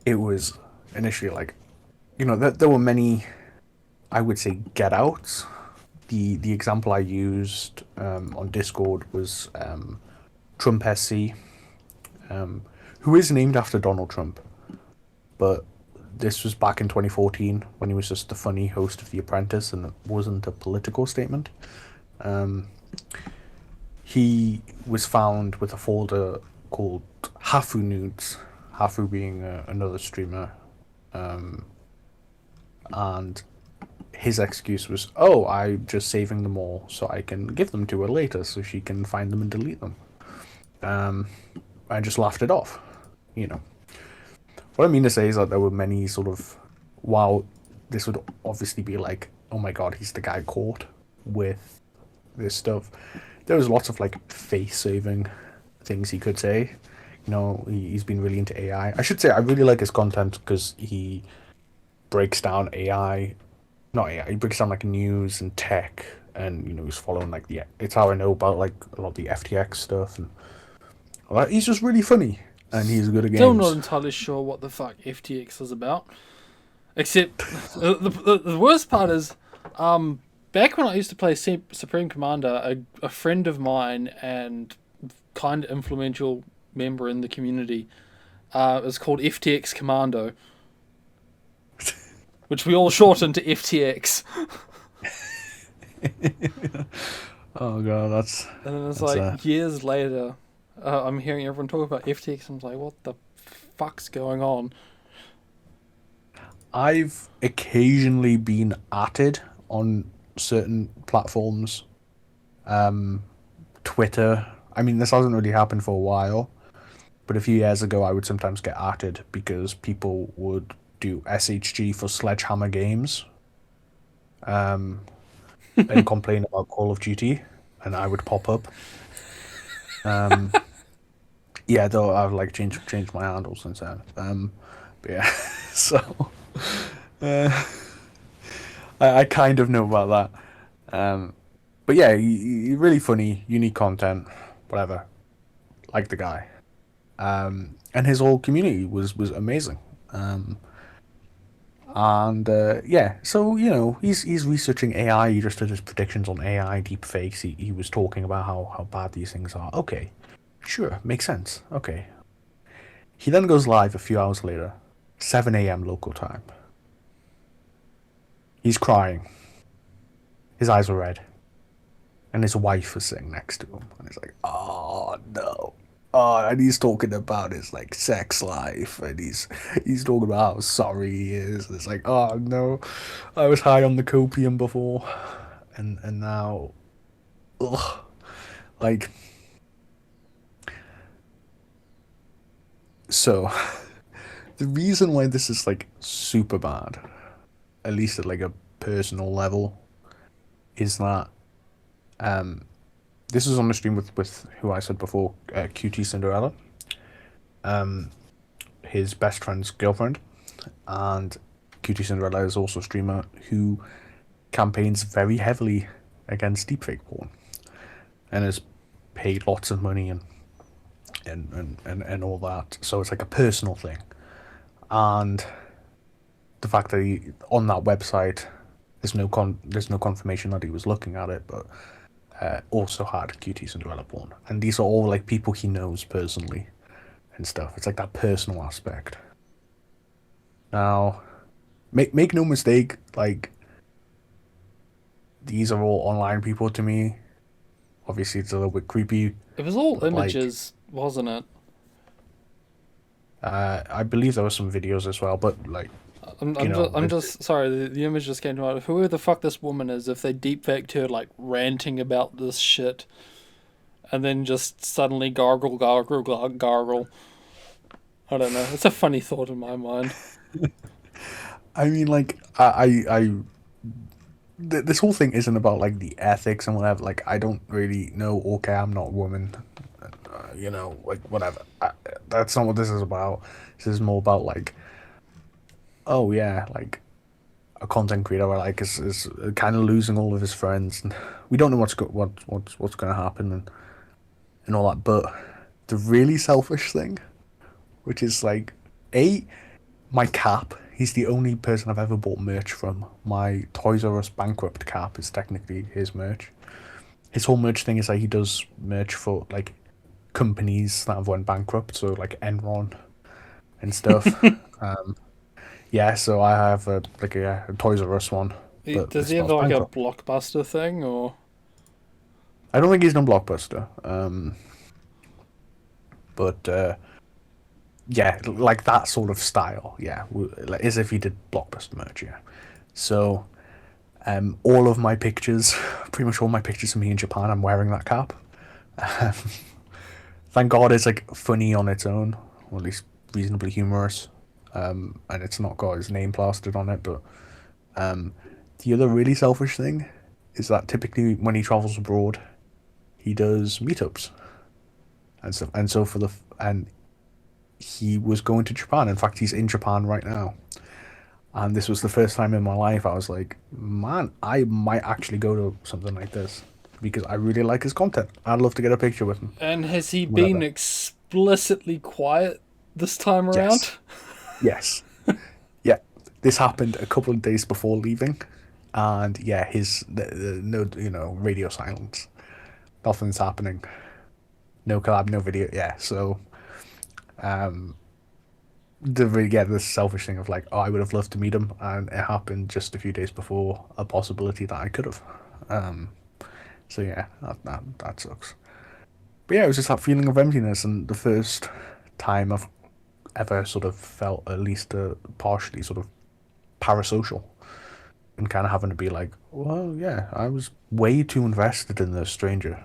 it was initially like, there were many, I would say, get outs. The example I used on Discord was Trump SC, who is named after Donald Trump, but this was back in 2014 when he was just the funny host of The Apprentice, and it wasn't a political statement. He was found with a folder called Hafu Nudes, Hafu being another streamer, and his excuse was, "Oh, I'm just saving them all so I can give them to her later so she can find them and delete them." I just laughed it off, you know. What I mean to say is that there were many sort of, while this would obviously be like, oh my god, he's the guy caught with this stuff, there was lots of like face-saving things he could say. He's been really into AI. I should say I really like his content because he breaks down AI, not AI, he breaks down like news and tech, and he's following like it's how I know about like a lot of the FTX stuff, and all that. He's just really funny, and he's good at games. Still not entirely sure what the fuck FTX is about. Except, the worst part is, back when I used to play Supreme Commander, a friend of mine and kind of influential member in the community is called FTX Commando, which we all shortened to FTX. Oh god, that's... And then it's like years later, I'm hearing everyone talk about FTX. I'm like, what the fuck's going on? I've occasionally been atted on certain platforms. Twitter. I mean, this hasn't really happened for a while, but a few years ago I would sometimes get atted because people would do SHG for Sledgehammer Games, and complain about Call of Duty, and I would pop up. Yeah, though I've like changed my handle since then. But yeah, so I kind of know about that. But yeah, really funny, unique content, whatever. Like the guy, and his whole community was amazing. And yeah, so he's researching AI. He just did his predictions on AI deepfakes. He was talking about how bad these things are. Okay, sure, makes sense. Okay. He then goes live a few hours later, 7 a.m. local time. He's crying. His eyes are red. And his wife was sitting next to him. And he's like, oh no. Oh, and he's talking about his like sex life, and he's talking about how sorry he is. It's like, oh no, I was high on the copium before, and now, ugh, like, so the reason why this is like super bad, at least at like a personal level, is that this was on the stream with who I said before, QT Cinderella, his best friend's girlfriend, and QT Cinderella is also a streamer who campaigns very heavily against deepfake porn, and has paid lots of money and all that. So it's like a personal thing, and the fact that he on that website, there's no confirmation that he was looking at it, but also had QT Cinderella porn, and these are all like people he knows personally and stuff. It's like that personal aspect. Now, make no mistake, like, these are all online people to me. Obviously, it's a little bit creepy. It was all images, like, wasn't it? I believe there were some videos as well, but like, I'm just sorry. The image just came to mind. Whoever the fuck this woman is, if they deepfaked her like ranting about this shit, and then just suddenly gargle. I don't know. It's a funny thought in my mind. I mean, like, this whole thing isn't about like the ethics and whatever. Like, I don't really know. Okay, I'm not a woman. Like whatever. That's not what this is about. This is more about like, oh yeah, like a content creator like is kind of losing all of his friends, and we don't know what's going to happen and all that. But the really selfish thing, which is like, my cap. He's the only person I've ever bought merch from. My Toys R Us bankrupt cap is technically his merch. His whole merch thing is like he does merch for like companies that have went bankrupt, so like Enron and stuff. Yeah, so I have a Toys R Us one, but Does this he have one's like a bankrupt. blockbuster thing or? I don't think he's done Blockbuster. But yeah, like that sort of style. Yeah, like as if he did Blockbuster merch. Yeah. So, all of my pictures, pretty much all my pictures of me in Japan, I'm wearing that cap. Um, Thank God it's like funny on its own, or at least reasonably humorous. And it's not got his name plastered on it. But um, the other really selfish thing is that typically when he travels abroad, he does meetups and stuff. And so and he was going to Japan. In fact, he's in Japan right now. And this was the first time in my life I was like, man, I might actually go to something like this because I really like his content. I'd love to get a picture with him. And has he been Whatever. explicitly quiet this time around? Yes. Yes. Yeah. This happened a couple of days before leaving. And yeah, the no, radio silence. Nothing's happening. No collab, no video. Yeah. So, um, the selfish thing of like, oh, I would have loved to meet him, and it happened just a few days before a possibility that I could have. Um, so yeah, that sucks. But yeah, it was just that feeling of emptiness, and the first time I've ever sort of felt at least partially sort of parasocial, and kind of having to be like, well, yeah, I was way too invested in this stranger.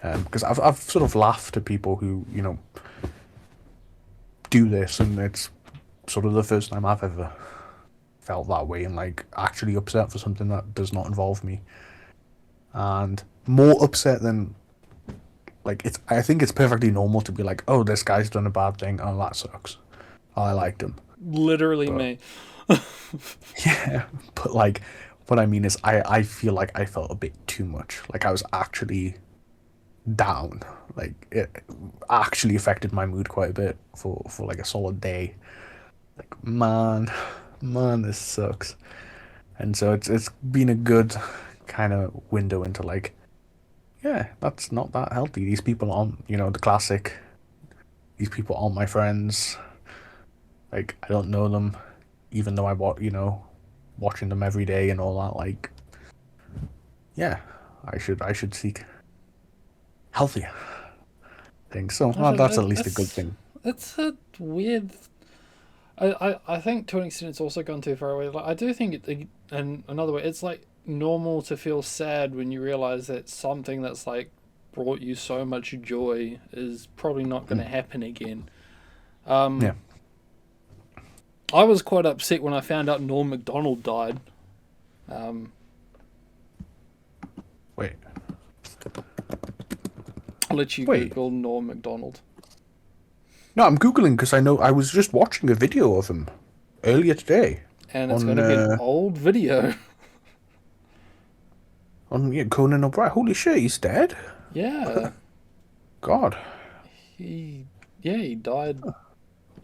Because I've sort of laughed at people who do this, and it's sort of the first time I've ever felt that way and like actually upset for something that does not involve me, and more upset than like it's. I think it's perfectly normal to be like, oh, this guy's done a bad thing. Oh, that sucks. Oh, I liked him, Literally but me. yeah, but like what I mean is, I feel like I felt a bit too much. Like I was actually down. Like it actually affected my mood quite a bit for like a solid day. Like man, this sucks. And so it's been a good kind of window into like, yeah, that's not that healthy. These people aren't, the classic. These people aren't my friends. Like I don't know them, even though watching them every day and all that. Like, yeah, I should seek healthier things. So I that's at don't, least a good thing. it's a weird. I think to an extent it's also gone too far away. Like I do think and another way, it's like normal to feel sad when you realize that something that's like brought you so much joy is probably not going to Mm. happen again. Um, Yeah. I was quite upset when I found out Norm Macdonald died. Um, Wait. I'll let you Wait. Google Norm Macdonald. No, I'm googling because I know I was just watching a video of him earlier today And it's going on to be an old video. Conan O'Brien. Holy shit, he's dead. Yeah, God. he he died.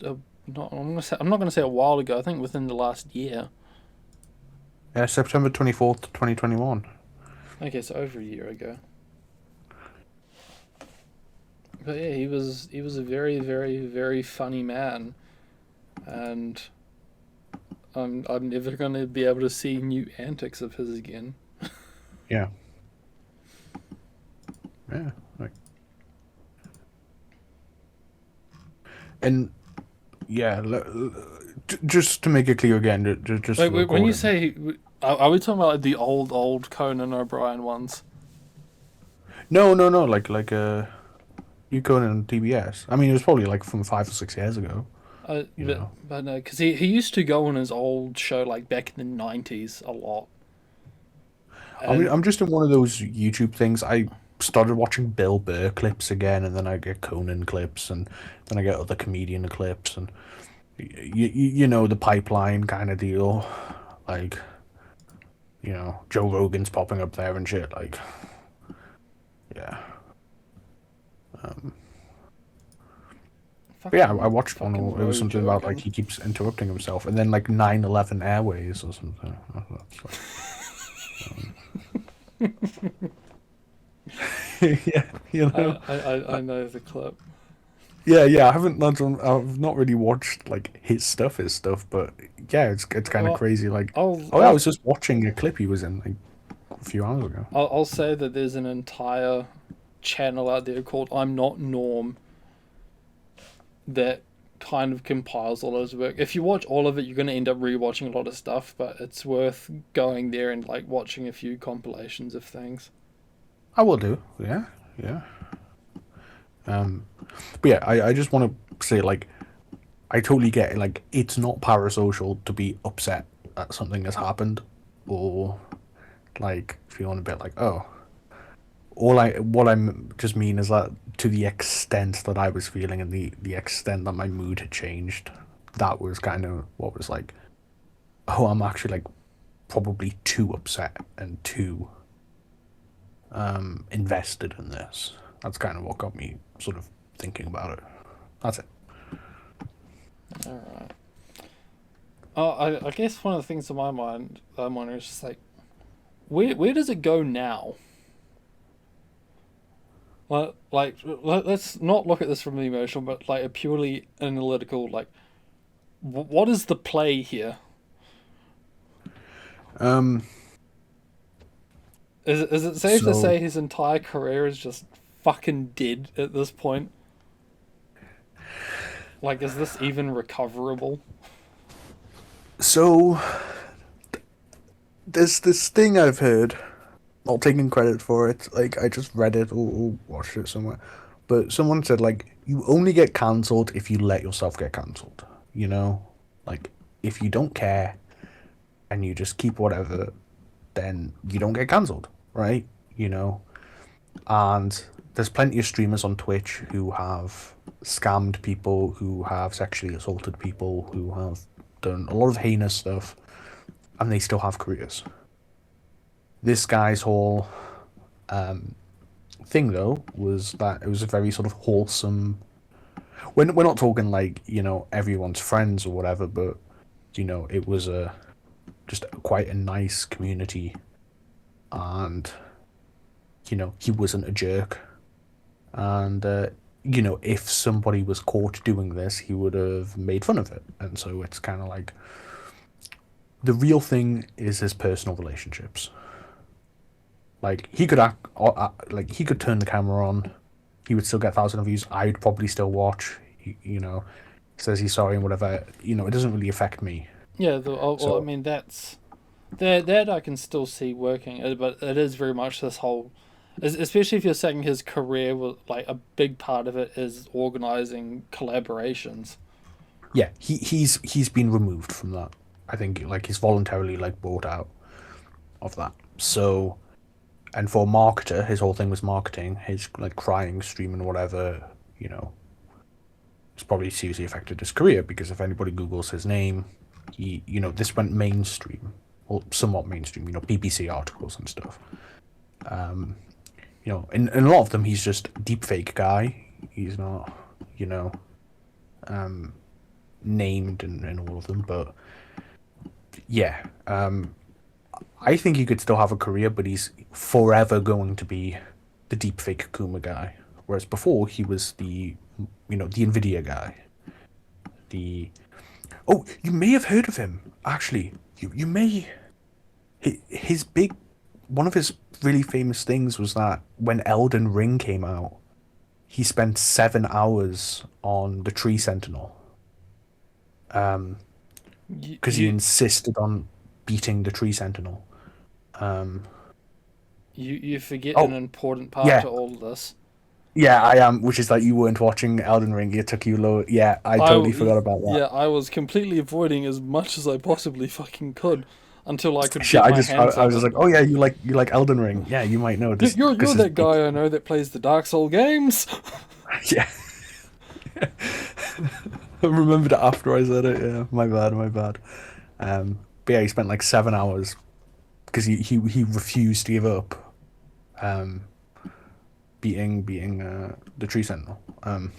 I'm not gonna say a while ago. I think within the last year. Yeah, September 24th, 2021. Okay, so over a year ago. But yeah, he was a very very very funny man, and I'm never gonna be able to see new antics of his again. Yeah. Yeah. Like, and yeah, just to make it clear again, just Like for the when you recording. say, are we talking about like the old Conan O'Brien ones? No. Like you Conan on TBS. I mean, it was probably like from 5 or 6 years ago. You know. But no, because he used to go on his old show like back in the 90s a lot. I mean, And I'm just in one of those YouTube things. I started watching Bill Burr clips again, and then I get Conan clips, and then I get other comedian clips, and you know the pipeline kind of deal. Like, you know, Joe Rogan's popping up there and shit. Like, yeah. But yeah, I watched one. fucking It was Roe something about like Rogan. he keeps interrupting himself, and then like 9/11 Airways or something. Yeah, you know. I know the clip. Yeah, yeah. I haven't. I've not really watched like his stuff, but yeah, it's kind of Well, crazy. Like, I'll oh, yeah, I I'll was just watching a clip he was in like a few hours ago. I'll say that there's an entire channel out there called I'm Not Norm that kind of compiles all his work. If you watch all of it, you're going to end up rewatching a lot of stuff, but it's worth going there and like watching a few compilations of things. I will do. Yeah, yeah. But yeah, I just want to say like I totally get it. Like it's not parasocial to be upset that something has happened, or like feeling a bit like oh. What I'm just mean is that to the extent that I was feeling and the extent that my mood had changed, that was kind of what was like, oh, I'm actually like probably too upset and too invested in this. That's kind of what got me sort of thinking about it. That's it. All right. I guess one of the things in my mind I'm wondering is just like, where does it go now? Let's not look at this from the emotional, but like a purely analytical. Like, what is the play here? Um. Is it safe to So say his entire career is just fucking dead at this point? Like, is this even recoverable? so there's this thing I've heard. Not taking credit for it. Like I just read it or watched it somewhere. But someone said like you only get cancelled if you let yourself get cancelled. You know, like if you don't care and you just keep whatever, then you don't get cancelled, right? You know, and there's plenty of streamers on Twitch who have scammed people, who have sexually assaulted people, who have done a lot of heinous stuff, and they still have careers. This guy's whole thing, though, was that it was a very sort of wholesome. We're not talking like you know everyone's friends or whatever, but you know it was a just quite a nice community, and you know he wasn't a jerk, and you know if somebody was caught doing this, he would have made fun of it, and so it's kind of like the real thing is his personal relationships. Like he could like he could turn the camera on, he would still get thousands of views. I'd probably still watch. You know, says he's sorry and whatever. You know, it doesn't really affect me. Yeah, well, I So mean that's that I can still see working, but it is very much this whole, especially if you're saying his career was like a big part of it is organizing collaborations. yeah, he's been removed from that. I think like he's voluntarily like bought out of that. So and for a marketer, his whole thing was marketing. His like crying, streaming, whatever. You know, it's probably seriously affected his career because if anybody Googles his name, he you know this went mainstream, or somewhat mainstream. You know, BBC articles and stuff. You know, in a lot of them, he's just deepfake guy. He's not, you know, named in all of them. But yeah, I think he could still have a career, but he's forever going to be the deepfake Kuma guy. Whereas before, he was the, you know, the Nvidia guy. The oh, you may have heard of him actually. You may his big one of his really famous things was that when Elden Ring came out, he spent 7 hours on the Tree Sentinel You because he you insisted on beating the Tree Sentinel. you forget an Oh important part yeah, to all of this. Yeah, I am. Which is that you weren't watching Elden Ring. It took you low. Yeah, I totally forgot about that. Yeah, I was completely avoiding as much as I possibly fucking could until I could Shit, get my hands I on was just it. like, oh yeah, you like Elden Ring. Yeah, you might know this You're because it's that like, guy I know that plays the Dark Soul games. yeah. I remembered it after I said it. Yeah, my bad, my bad. But yeah, he spent like 7 hours because he refused to give up. Um, beating the Tree Sentinel. I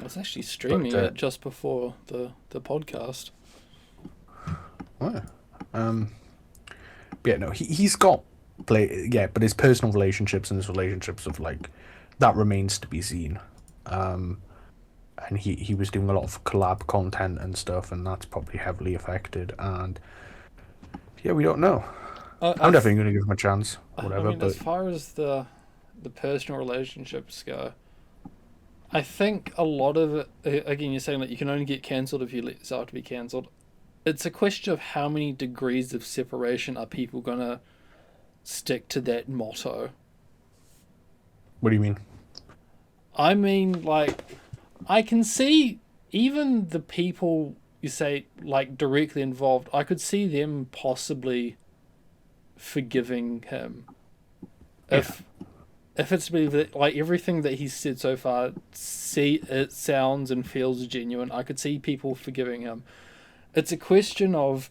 was actually But streaming it just before the podcast. what? But yeah, no, he's got play. Yeah, but his personal relationships and his relationships of like that remains to be seen. Um, and he was doing a lot of collab content and stuff, and that's probably heavily affected. And yeah, we don't know. I'm I definitely going to give him a chance, I whatever. mean, as But far as the personal relationships go, I think a lot of it. Again, you're saying that you can only get cancelled if you let yourself to be cancelled. It's a question of how many degrees of separation are people gonna stick to that motto. what do you mean? I mean, like, I can see even the people you say like directly involved. I could see them possibly forgiving him Yeah, if it's believed that like everything that he's said so far, see it sounds and feels genuine. I could see people forgiving him. It's a question of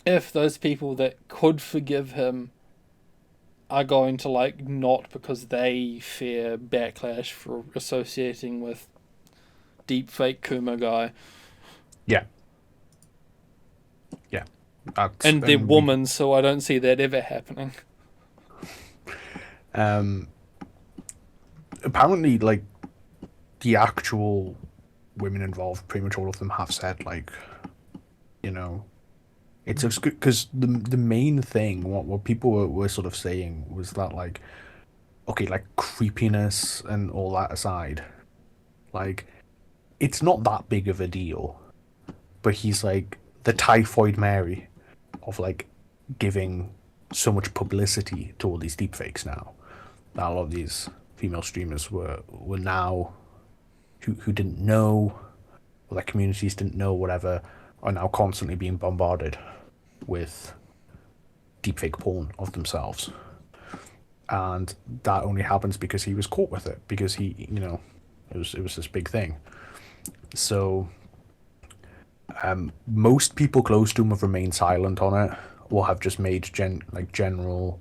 if those people that could forgive him are going to like not because they fear backlash for associating with deep fake Kuma guy yeah, yeah. That's and they're and we women, so I don't see that ever happening. um apparently like the actual women involved, pretty much all of them have said like, you know, it's because the main thing what people were sort of saying was that like, okay, like creepiness and all that aside, like it's not that big of a deal, but he's like the typhoid Mary of like giving so much publicity to all these deepfakes now. That a lot of these female streamers were now who didn't know, or their communities didn't know, whatever, are now constantly being bombarded with deepfake porn of themselves. And that only happens because he was caught with it, because he, it was this big thing. So most people close to him have remained silent on it, or have just made general,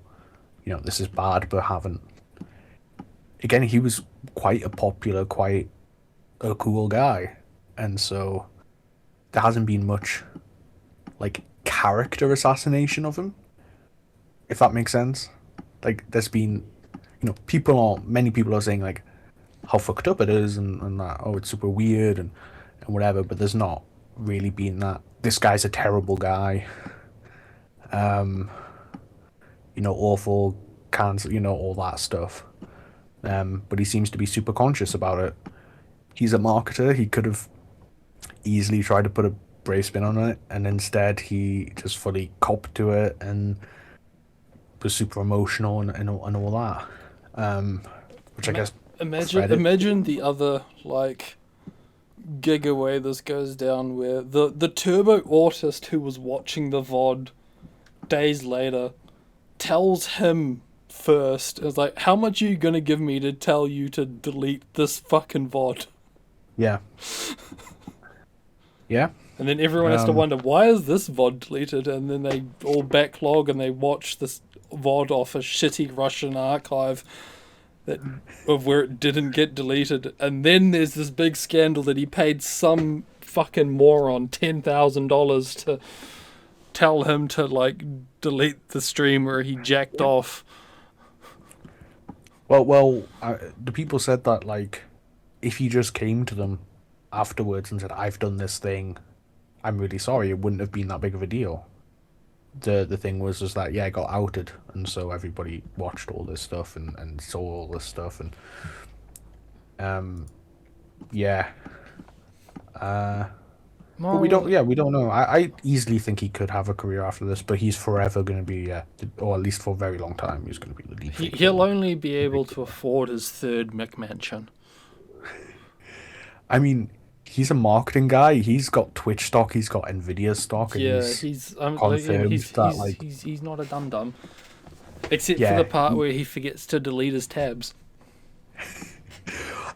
this is bad, but haven't. Again, he was quite a popular, quite a cool guy, and so there hasn't been much like character assassination of him, if that makes sense. Like there's been, many people are saying like how fucked up it is, and that, oh, it's super weird and whatever, but there's not really been that this guy's a terrible guy, awful, cancer, all that stuff. But he seems to be super conscious about it. He's a marketer. He could have easily tried to put a brave spin on it, and instead he just fully copped to it and was super emotional and all that. Which I guess credit. Imagine the other like giveaway this goes down where the turbo autist who was watching the VOD days later tells him first, is like, how much are you gonna give me to tell you to delete this fucking VOD? Yeah. Yeah. And then everyone has to wonder, why is this VOD deleted? And then they all backlog and they watch this VOD off a shitty Russian archive of where it didn't get deleted. And then there's this big scandal that he paid some fucking moron $10,000 to tell him to like delete the stream where he jacked off. Well, the people said that like, if he just came to them afterwards and said, "I've done this thing, I'm really sorry," it wouldn't have been that big of a deal. The thing was just that, yeah, I got outed, and so everybody watched all this stuff and saw all this stuff, and yeah, But we don't. Yeah, we don't know. I easily think he could have a career after this, but he's forever going to be, or at least for a very long time, he's going to be the lead. He'll only be able to afford his third McMansion. I mean, he's a marketing guy. He's got Twitch stock. He's got Nvidia stock. And Yeah, he's he's not a dum dum, except for the part where he forgets to delete his tabs.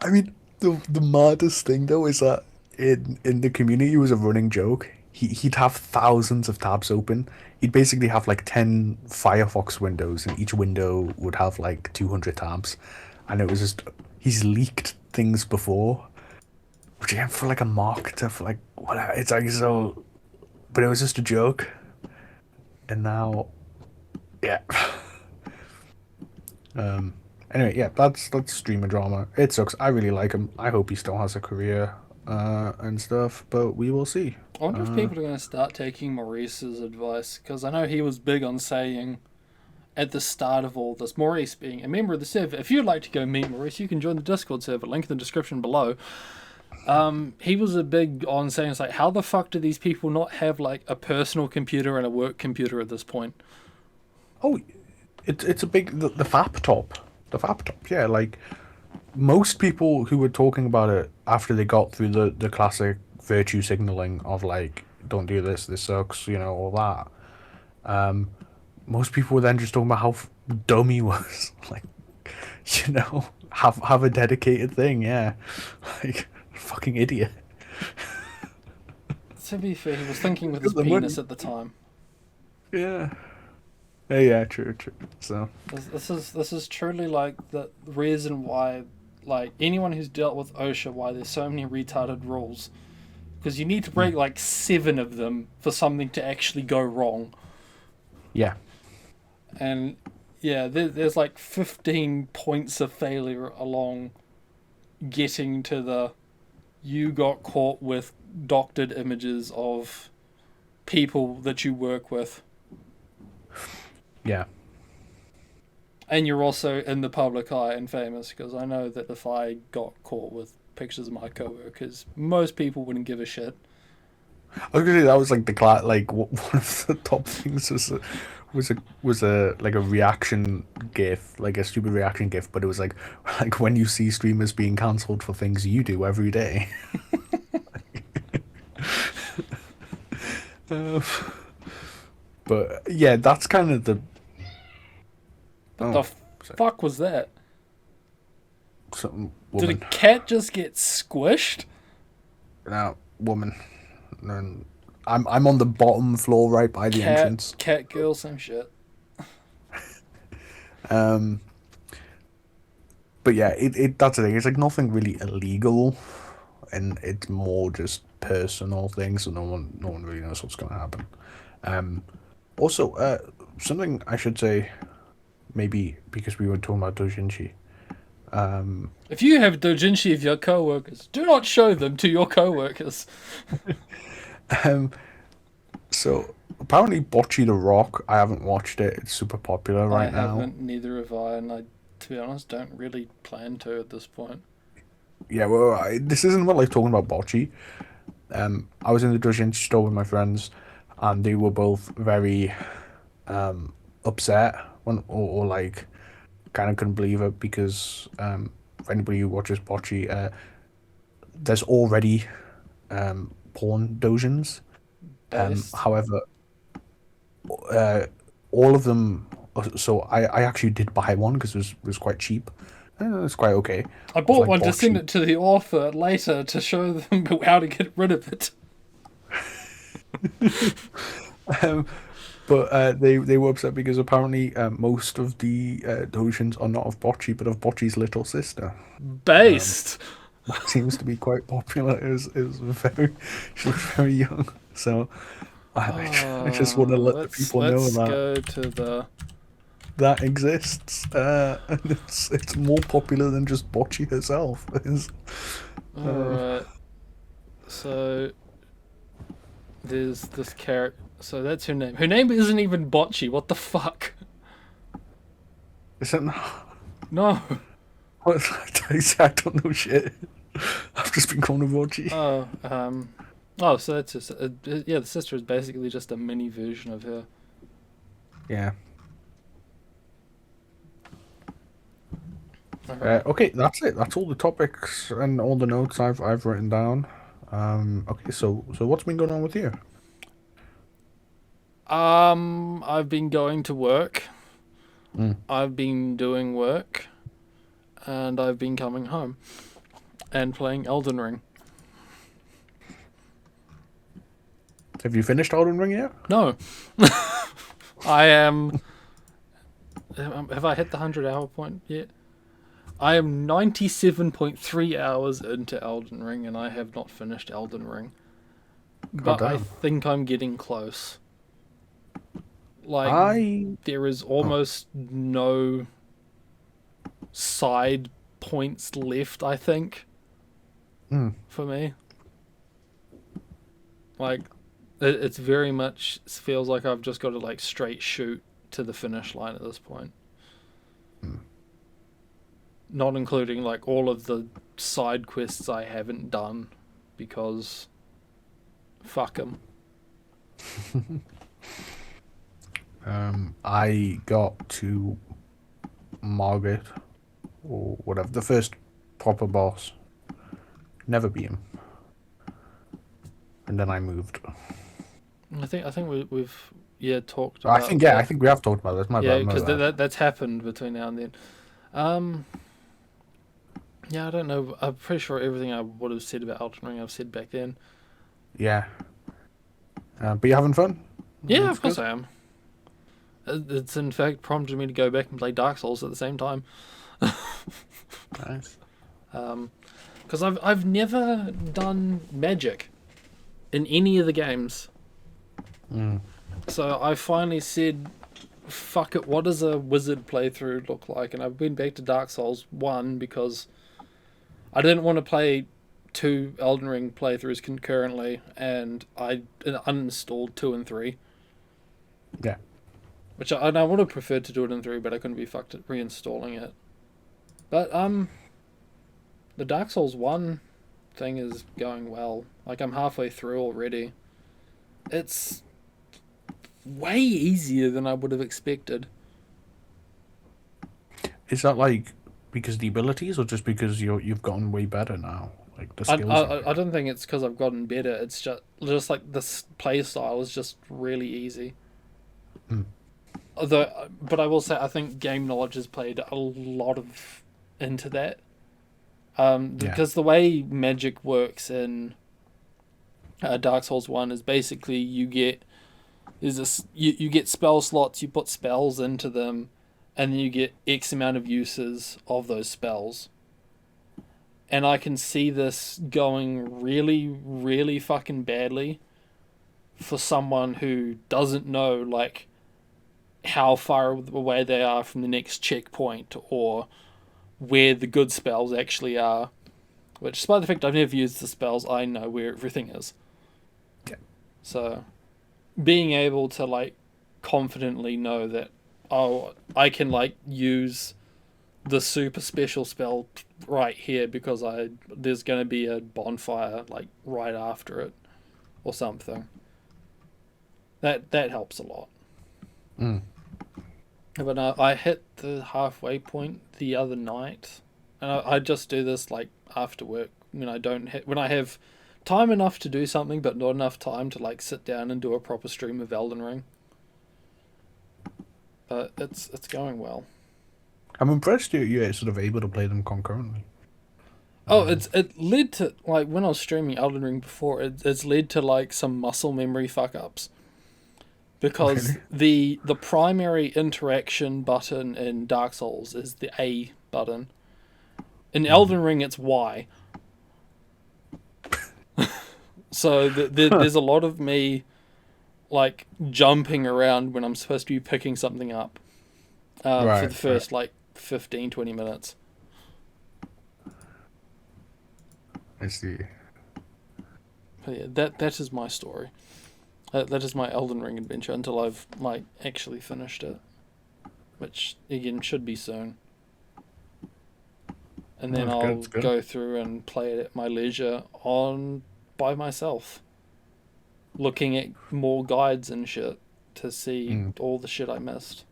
I mean, the maddest thing though is that in the community it was a running joke. He'd have thousands of tabs open. He'd basically have like 10 Firefox windows, and each window would have like 200 tabs. And it was just, he's leaked things before, which again, for like a marketer, for like whatever, it's like so, but it was just a joke. And now, yeah. Anyway, yeah, that's streamer drama. It sucks. I really like him. I hope he still has a career and stuff, but we will see. I wonder if people are going to start taking Maurice's advice, because I know he was big on saying at the start of all this, Maurice being a member of the server, if you'd like to go meet Maurice, you can join the Discord server, link in the description below. He was a big on saying, it's like, how the fuck do these people not have like a personal computer and a work computer at this point? Oh, it's a big, the FAP top. The FAP top, yeah, like most people who were talking about it after they got through the classic virtue signaling of like, don't do this sucks, you know, all that. Most people were then just talking about how dumb he was. Like, you know, have a dedicated thing, yeah. Like, fucking idiot. To be fair, he was thinking with his penis at the time. Yeah. Yeah, true. So this is truly like the reason why, like, anyone who's dealt with OSHA, why there's so many retarded rules, because you need to break like 7 of them for something to actually go wrong. Yeah. And yeah, there's like 15 points of failure along getting to the you got caught with doctored images of people that you work with. Yeah. And you're also in the public eye and famous, because I know that if I got caught with pictures of my coworkers, most people wouldn't give a shit. I was gonna say that was like one of the top things was a like a reaction gif, like a stupid reaction gif, but it was like when you see streamers being cancelled for things you do every day. But yeah, that's kind of the. What the fuck was that? Some woman. Did a cat just get squished? No, woman. And I'm on the bottom floor right by the entrance. Cat girl, same shit. But yeah, it that's the thing. It's like nothing really illegal, and it's more just personal things, so no one really knows what's gonna happen. Also, something I should say, maybe because we were talking about doujinshi. If you have doujinshi of your coworkers, do not show them to your coworkers. So apparently Bocce the Rock, I haven't watched it. It's super popular right now. I haven't, neither have I, and I, to be honest, don't really plan to at this point. Yeah, well, this isn't about like talking about Bocce. I was in the doujinshi store with my friends, and they were both very upset or like kind of couldn't believe it because for anybody who watches Bocce, there's already porn doujins. However, all of them. So I actually did buy one because it was quite cheap. It's quite okay. I bought one to send it to the author later to show them how to get rid of it. But they were upset because apparently most of the doujins are not of Bocce, but of Bocce's little sister. Based. Seems to be quite popular. She was very young, so I just want to let the people know that. Let's go to that exists, and it's more popular than just Bocce herself. Alright, so there's this character. So that's her name. Her name isn't even Bocce. What the fuck? Is it not? No. What? I don't know shit. I've just been calling her Bocce. Oh, Oh, so that's just yeah. The sister is basically just a mini version of her. Yeah. Okay. Okay, that's it. That's all the topics and all the notes I've written down. Okay, so what's been going on with you? I've been going to work. Mm. I've been doing work, and I've been coming home and playing Elden Ring. Have you finished Elden Ring yet? No, I am. Have I hit the 100 hour point yet? I am 97.3 hours into Elden Ring, and I have not finished Elden Ring. God But I damn. think I'm getting close. Like, I there is oh almost no side points left, I think, mm. for me. Like, it's very much feels like I've just got to, like, straight shoot to the finish line at this point. Mm. Not including, like, all of the side quests I haven't done because fuck 'em. I got to Margit or whatever, the first proper boss. Never beat him. And then I moved. I think we've yeah talked I about think yeah, I that. think we have talked about this. My Yeah, bad, my because bad. that's happened between now and then. Um, yeah, I don't know. I'm pretty sure everything I would have said about Elden Ring I've said back then. Yeah. But you having fun? Yeah, That's of course good. I am. It's in fact prompted me to go back and play Dark Souls at the same time. Nice. Because I've never done magic in any of the games. Mm. So I finally said, fuck it, what does a wizard playthrough look like? And I went back to Dark Souls 1 because I didn't want to play two Elden Ring playthroughs concurrently, and I uninstalled 2 and 3. Yeah. Which I would have preferred to do it in 3, but I couldn't be fucked at reinstalling it. But, the Dark Souls 1 thing is going well. Like, I'm halfway through already. It's way easier than I would have expected. Is that like because the abilities, or just because you've gotten way better now? Like the I, skills you I, I get. don't think it's because I've gotten better. It's just like this play style is just really easy. Mm. Although, but I will say I think game knowledge has played a lot of into that. Yeah. Because the way magic works in Dark Souls 1 is basically you get spell slots, you put spells into them, and then you get X amount of uses of those spells. And I can see this going really, really fucking badly for someone who doesn't know, like, how far away they are from the next checkpoint or where the good spells actually are. Which, despite the fact I've never used the spells, I know where everything is. Yeah. So, being able to, like, confidently know that, oh, I can, like, use the super special spell right here because there's going to be a bonfire, like, right after it or something. That helps a lot. Mm. But I hit the halfway point the other night, and I just do this, like, after work when when I have time enough to do something, but not enough time to, like, sit down and do a proper stream of Elden Ring. But it's going well. I'm impressed you're sort of able to play them concurrently. Oh, Um, it led to, like, when I was streaming Elden Ring before, it's led to, like, some muscle memory fuck ups because really? the primary interaction button in Dark Souls is the A button. In Mm. Elden Ring, it's Y. So there's a lot of me, like, jumping around when I'm supposed to be picking something up for Right, the right. first, like, 15, 20 minutes. I see. But yeah, that is my story. That is my Elden Ring adventure until I've, like, actually finished it, which again should be soon. And No, then it's good. I'll It's good. go through and play it at my leisure on by myself. looking at more guides and shit to see Mm. all the shit I missed.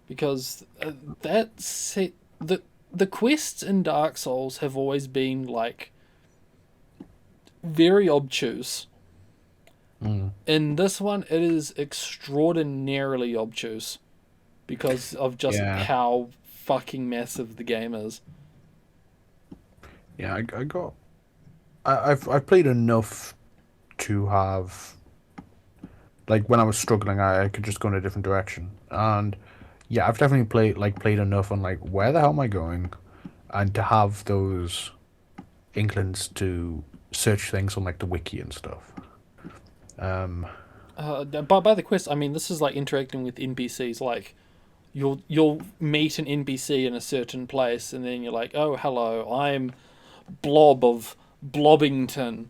Because that's it. The quests in Dark Souls have always been like very obtuse. Mm. In this one, it is extraordinarily obtuse because of just Yeah. how fucking massive the game is. Yeah, I've played enough to have, like, when I was struggling, I could just go in a different direction. And yeah, I've definitely played enough on like where the hell am I going, and to have those inklings to search things on like the wiki and stuff. Um, By the quest, I mean this is like interacting with NPCs. Like you'll meet an NPC in a certain place, and then you're like, oh hello, I'm Blob of Blobbington. And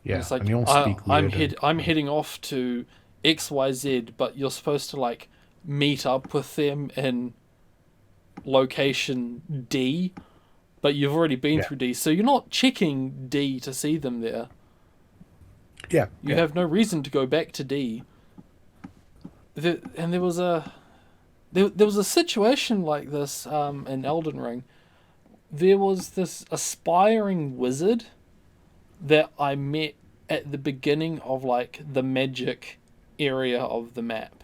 yeah, it's and like you all speak weird and I'm heading off to XYZ, but you're supposed to like meet up with them in location D, but you've already been yeah, through D, so you're not checking D to see them there. yeah, You yeah. have no reason to go back to D. And there was a situation like this in Elden Ring. There was this aspiring wizard that I met at the beginning of like the magic area of the map.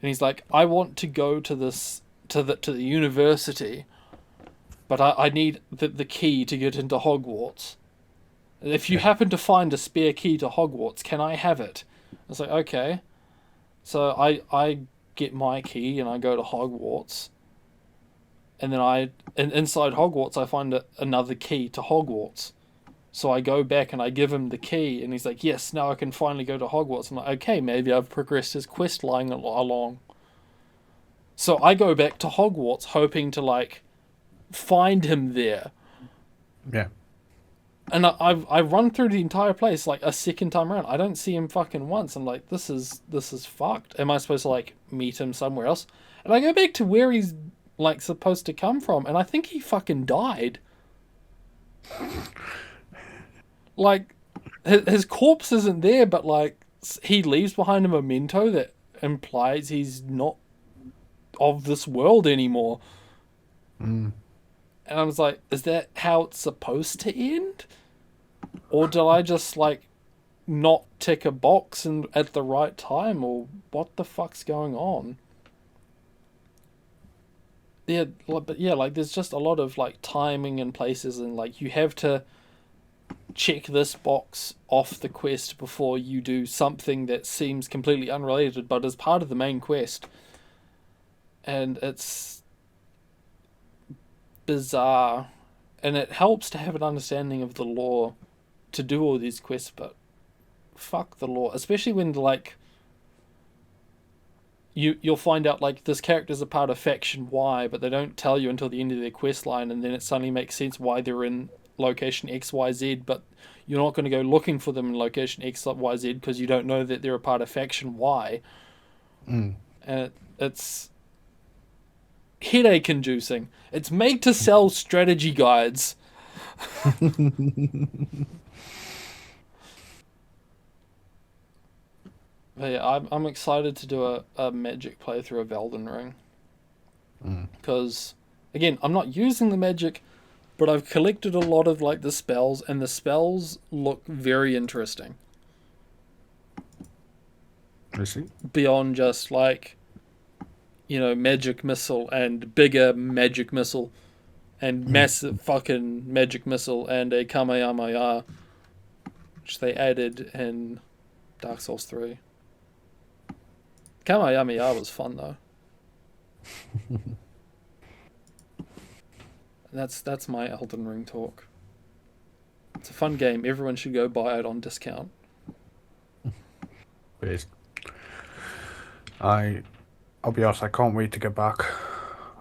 And he's like, I want to go to this to the university, but I need the key to get into Hogwarts. If you Yeah. happen to find a spare key to Hogwarts, can I have it? I was like, okay. So I get my key and I go to Hogwarts. And then inside Hogwarts I find another key to Hogwarts. So I go back and I give him the key, and he's like, yes, now I can finally go to Hogwarts. I'm like, okay, maybe I've progressed his quest line along. So I go back to Hogwarts hoping to like find him there. Yeah. And I run through the entire place like a second time around. I don't see him fucking once. I'm like, this is fucked. Am I supposed to like meet him somewhere else? And I go back to where he's like supposed to come from, and I think he fucking died. Like his corpse isn't there, but like he leaves behind a memento that implies he's not of this world anymore. Mm. And I was like, is that how it's supposed to end? Or did I just like not tick a box and at the right time, or what the fuck's going on? Yeah, but yeah, like there's just a lot of like timing and places, and like you have to check this box off the quest before you do something that seems completely unrelated but is part of the main quest. And it's bizarre, and it helps to have an understanding of the lore to do all these quests, but fuck the lore, especially when like you'll find out like this character's a part of faction Y, but they don't tell you until the end of their quest line, and then it suddenly makes sense why they're in location XYZ, but you're not going to go looking for them in location XYZ because you don't know that they're a part of faction Y. Mm. And it's headache inducing. It's made to sell strategy guides. But yeah, I'm excited to do a magic playthrough of Elden Ring. Mm. Because, again, I'm not using the magic, but I've collected a lot of like the spells, and the spells look very interesting. I see. Beyond just like, magic missile and bigger magic missile and massive fucking magic missile and a Kamehameha, which they added in Dark Souls 3. Kamehameha was fun though. That's my Elden Ring talk. It's a fun game. Everyone should go buy it on discount. But I'll be honest, I can't wait to get back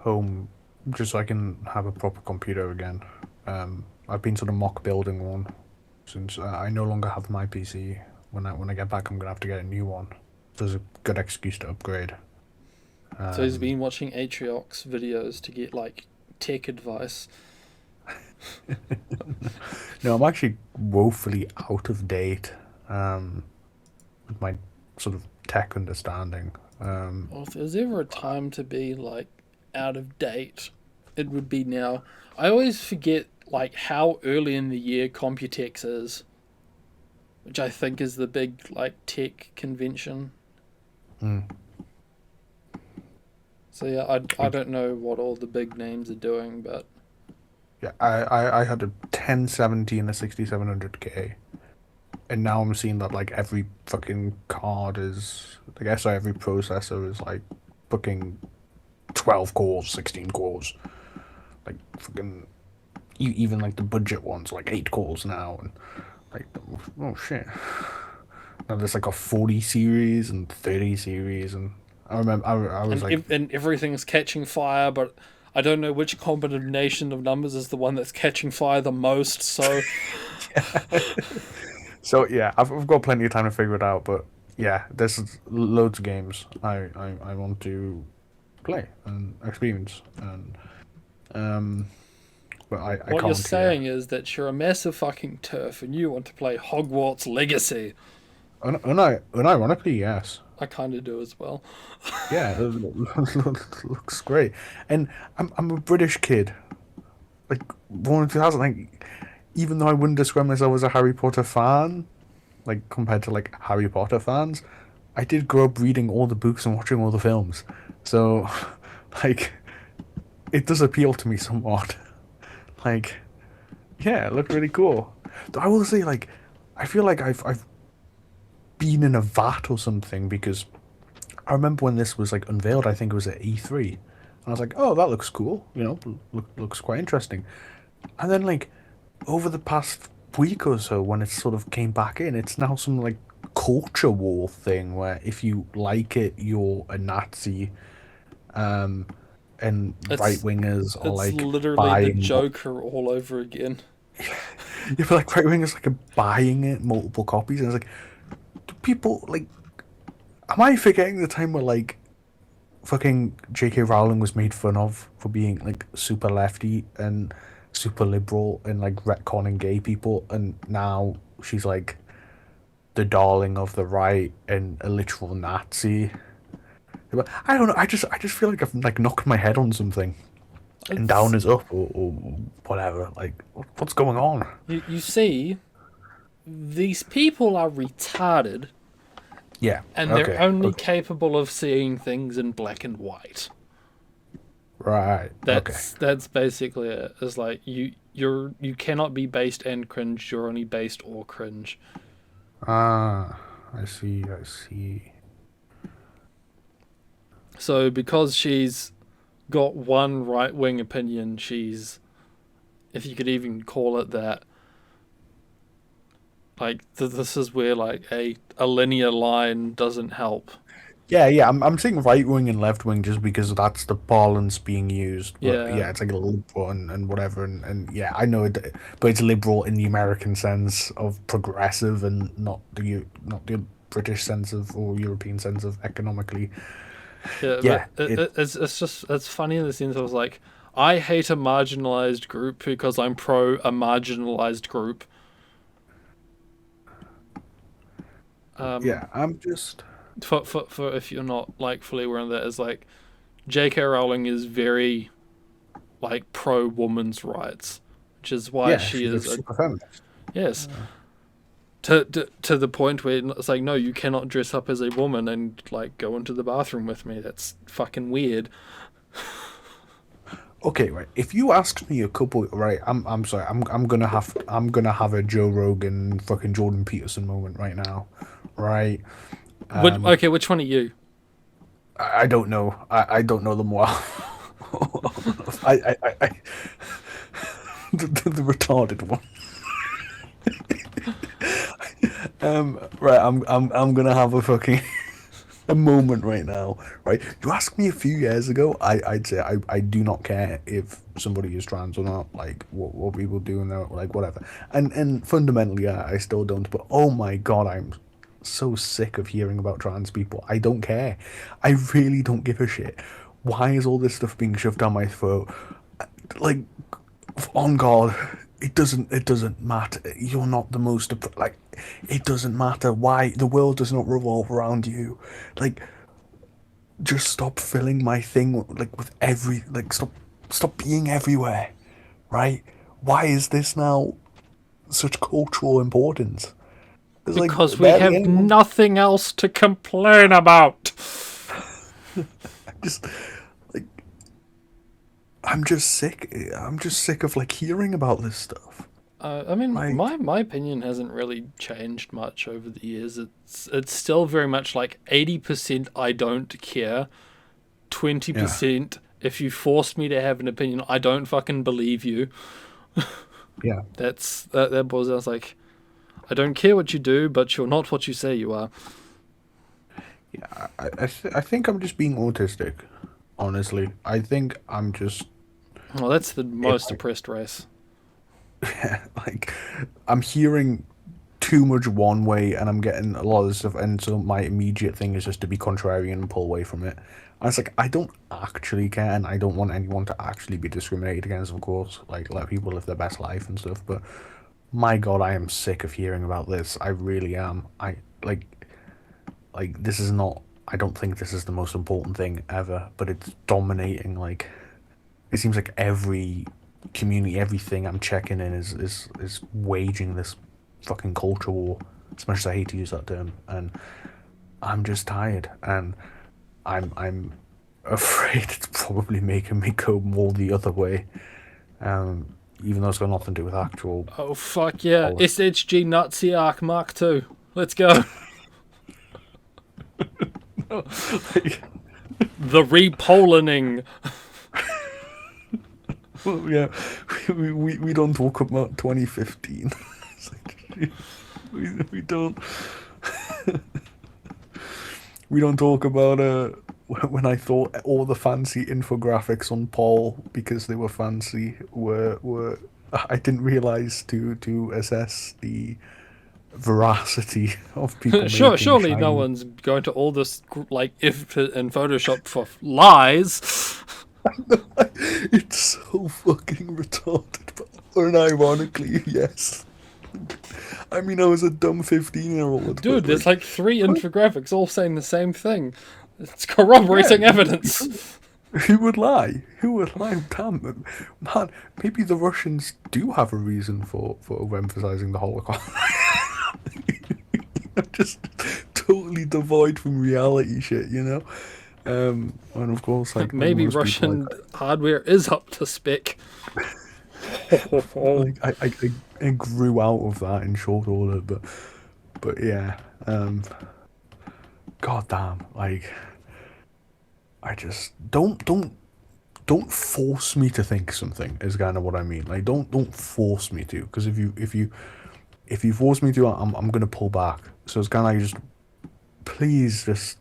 home just so I can have a proper computer again. I've been sort of mock building one since I no longer have my PC. When I get back, I'm gonna have to get a new one. So there's a good excuse to upgrade. So he's been watching Atriox videos to get like tech advice. No, I'm actually woefully out of date. with my sort of tech understanding. Well, if there's ever a time to be like out of date, it would be now. I always forget like how early in the year Computex is, which I think is the big like tech convention. Mm. So yeah, I don't know what all the big names are doing, but Yeah, I had a 1070 and a 6700K, and now I'm seeing that like every fucking card is, I guess every processor is like fucking 12 cores, 16 cores, like fucking even like the budget ones like 8 cores now, and like oh shit. Now there's like a 40 series and 30 series, and I remember I was like, and everything's catching fire, but I don't know which combination of numbers is the one that's catching fire the most. So so yeah, I've got plenty of time to figure it out, but yeah, there's loads of games I want to play and experience, and but I what you're can't here. saying is that you're a massive fucking turf and you want to play Hogwarts Legacy. Unironically, yes. I kind of do as well. Yeah, it looks great, and I'm a British kid, like born in 2000. Like, even though I wouldn't describe myself as a Harry Potter fan, like compared to like Harry Potter fans, I did grow up reading all the books and watching all the films, so like it does appeal to me somewhat. Like, yeah, it looked really cool. Though I will say, like, I feel like I've been in a vat or something because I remember when this was like unveiled. I think it was at E3, and I was like, "Oh, that looks cool. You know, looks quite interesting." And then like over the past week or so, when it sort of came back in, it's now some like culture war thing where if you like it, you're a Nazi, um, and right It's wingers are it's like literally the buying. Joker all over again. You feel like right wingers like buying it multiple copies, and it's like, do people like? Am I forgetting the time where like fucking J.K. Rowling was made fun of for being like super lefty and super liberal and like retconning gay people, and now she's like the darling of the right and a literal Nazi. But I don't know. I just feel like I've like knocked my head on something, and down It's is up or whatever. Like what's going on? you see, these people are retarded Yeah. and they're Okay. only Okay. capable of seeing things in black and white. Right. Okay. That's basically it. It's like you cannot be based and cringe. You're only based or cringe. Ah, I see. I see. So because she's got one right wing opinion, she's, if you could even call it that, like this is where like a linear line doesn't help. Yeah, yeah, I'm saying right wing and left wing just because that's the parlance being used. But Yeah, yeah, it's like a liberal and whatever, and yeah, I know it, but it's liberal in the American sense of progressive and not not the British sense of or European sense of economically. yeah, Yeah, but it it's just it's funny in the sense of like I hate a marginalized group because I'm pro a marginalized group. Um, yeah, I'm just for if you're not like fully aware of that, is like J.K. Rowling is very like pro women's rights, which is why yeah, she she's a is a super feminist. yes to the point where it's like no, you cannot dress up as a woman and like go into the bathroom with me. That's fucking weird. Okay, right. If you asked me a couple, right, I'm sorry, I'm gonna have a Joe Rogan fucking Jordan Peterson moment right now, right? Which one are you? I don't know. I don't know them well. I the retarded one. Right. I'm gonna have a fucking a moment right now. Right. You asked me a few years ago. I'd say I do not care if somebody is trans or not. Like what people do and like whatever. And fundamentally, I still don't. But oh my god, I'm so sick of hearing about trans people. I don't care. I really don't give a shit. Why is all this stuff being shoved down my throat? Like, on God, it doesn't matter. You're not the most like. It doesn't matter why the world does not revolve around you. Like, just stop filling my thing like with every like stop being everywhere, right? Why is this now such cultural importance? There's like Because we barely have anyone. nothing else to complain about. Just like I'm just sick. I'm just sick of like hearing about this stuff. I mean, Like, my opinion hasn't really changed much over the years. It's still very much like 80% I don't care, yeah, 20% if you force me to have an opinion, I don't fucking believe you. yeah, That boils down to like, I don't care what you do, but you're not what you say you are. yeah. I think I'm just being autistic. Honestly, I think I'm just Well, that's the if most oppressed race. like I'm hearing too much one way, and I'm getting a lot of stuff, and so my immediate thing is just to be contrarian and pull away from it. And it's like I don't actually care, and I don't want anyone to actually be discriminated against. Of course, like let people live their best life and stuff. But my God, I am sick of hearing about this. I really am. I like this is not. I don't think this is the most important thing ever, but it's dominating. Like it seems like every community, everything I'm checking in is waging this fucking culture war. As much as I hate to use that term, and I'm just tired, and I'm afraid it's probably making me go more the other way. Even though it's got nothing to do with actual Oh fuck yeah, politics. SHG Nazi Arc Mark II. Let's go. The repolaning. Well, yeah, we don't talk about 2015. It's like, we don't we don't talk about when I thought all the fancy infographics on Paul because they were fancy were I didn't realize to assess the veracity of people Sure, making surely no shiny. one's going to all this like if in Photoshop for lies. It's so fucking retarded, but unironically, yes. I mean, I was a dumb 15-year-old, Dude, but there's like, like three what? infographics all saying the same thing. It's Yeah, corroborating evidence. who would lie? Who would lie? Damn, man, maybe the Russians do have a reason for overemphasizing the Holocaust. Just totally devoid from reality shit, you know? And of course, like Maybe most people, Russian hardware is up to spec. I grew out of that in short order, but yeah, god damn, like I just don't force me to think something is kind of what I mean. Like don't force me to, because if you force me to, I'm gonna pull back. So it's kind of like just please just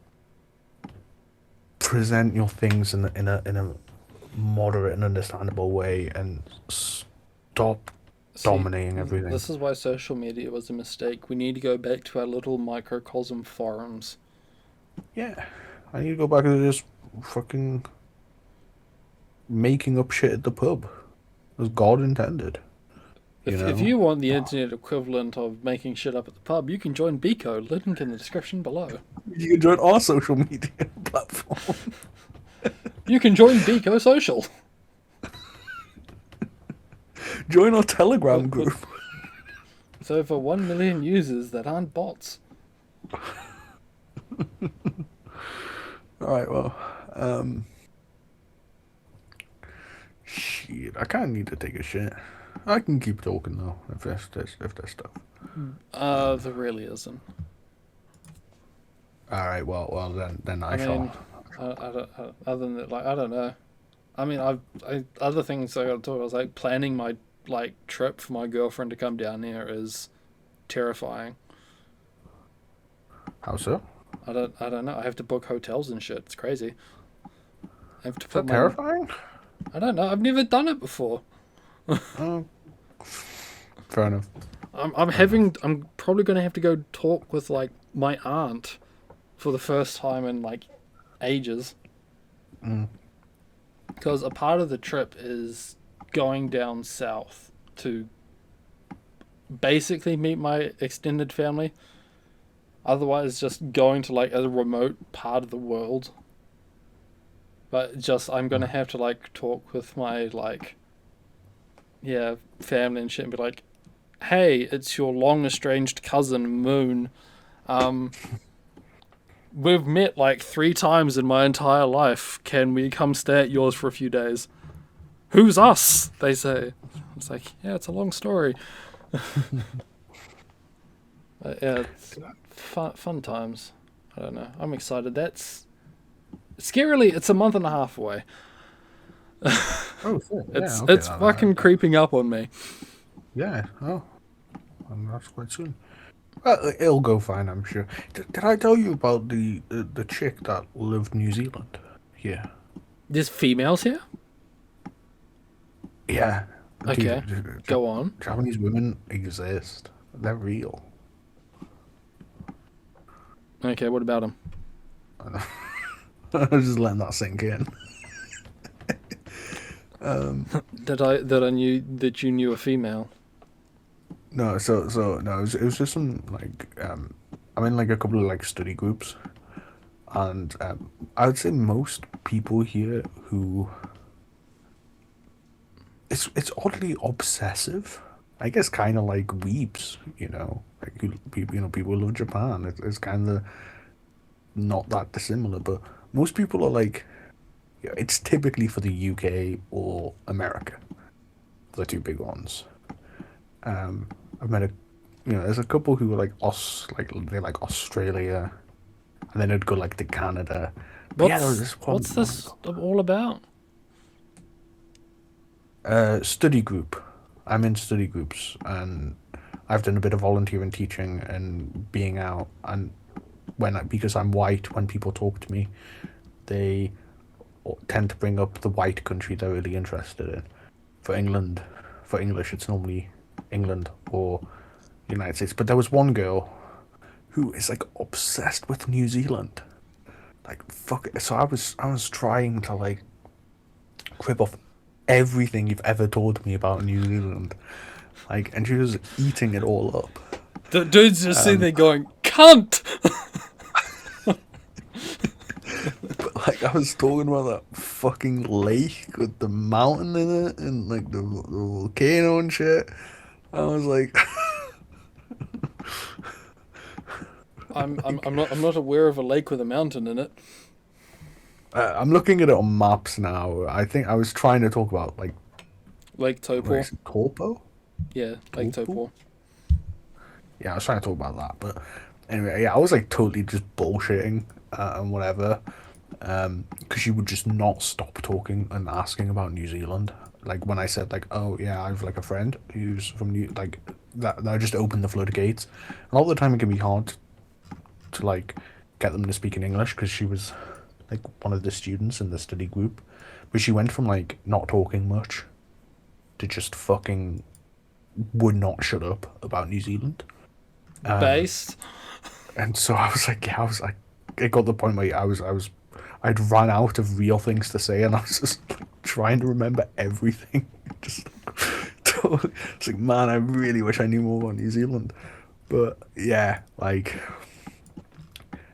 present your things in a moderate and understandable way and stop See, dominating everything. this is why social media was a mistake. We need to go back to our little microcosm forums. Yeah, I need to go back to just fucking making up shit at the pub, as God intended. You If know, you want the internet equivalent of making shit up at the pub, you can join Bico. Link in the description below. you can join our social media platform. You can join Bico Social Join our Telegram with group. over 1 million users that aren't bots. All right, well, shit, I kind of need to take a shit. I can keep talking though if there's stuff. There really isn't. All right, well then I I shall. mean, other than that, like, I don't know. I mean, other things I got to talk about, was like planning my like trip for my girlfriend to come down here is terrifying. How so? I don't know. I have to book hotels and shit. It's crazy. I have to Is put that my. terrifying? I don't know. I've never done it before. Oh, fair enough. Fair enough. I'm probably gonna have to go talk with like my aunt for the first time in like ages. Mm. Because a part of the trip is going down south to basically meet my extended family. Otherwise, just going to like a remote part of the world. But just I'm gonna have to like talk with my like, yeah, family and shit and be like, hey, it's your long estranged cousin Moon. We've met like 3 times in my entire life. Can we come stay at yours for a few days? Who's us? They say. It's like, yeah, it's a long story. Yeah, it's fun times. I don't know. I'm excited. That's scarily. It's a month and a half away. Oh, shit. Yeah, It's okay, it's fucking creeping up on me. Yeah. Oh, and that's quite soon. Well, it'll go fine, I'm sure. Did I tell you about the chick that lived in New Zealand? Yeah. There's females here. Yeah. Okay, go on. Japanese women exist. They're real. Okay, what about them? I was just letting that sink in. That I knew that you knew a female. No, so no, it was just some like I'm in like a couple of like study groups, and I would say most people here who it's oddly obsessive. I guess kind of like weeps, like people who love Japan. It's kind of not that dissimilar, but most people are like, it's typically for the UK or America, the two big ones. I've met there's a couple who are like they like Australia, and then it'd go like to Canada. But What's this all about? Study group. I'm in study groups, and I've done a bit of volunteering, teaching, and being out. And because I'm white, when people talk to me, they tend to bring up the white country they're really interested in. For English, it's normally England or United States. But there was one girl who is like obsessed with New Zealand. Like fuck it. So I was trying to like crib off everything you've ever told me about New Zealand. Like, and she was eating it all up. The dude's just sitting there going, cunt! But like, I was talking about that fucking lake with the mountain in it and like the volcano and shit. I was like, I'm not aware of a lake with a mountain in it. I'm looking at it on maps now. I think I was trying to talk about like Lake Taupo. Taupo? Yeah, Lake Taupo. Yeah, I was trying to talk about that, but anyway, yeah, I was like totally just bullshitting and whatever, because she would just not stop talking and asking about New Zealand. Like when I said like, oh yeah, I have like a friend who's from that just opened the floodgates. And a lot of the time it can be hard to like get them to speak in English because she was like one of the students in the study group, but she went from like not talking much to just fucking would not shut up about New Zealand. Based. And so I was like, it got to the point where I'd run out of real things to say, and I was just like, trying to remember everything. Just it's like, man, I really wish I knew more about New Zealand. But yeah, like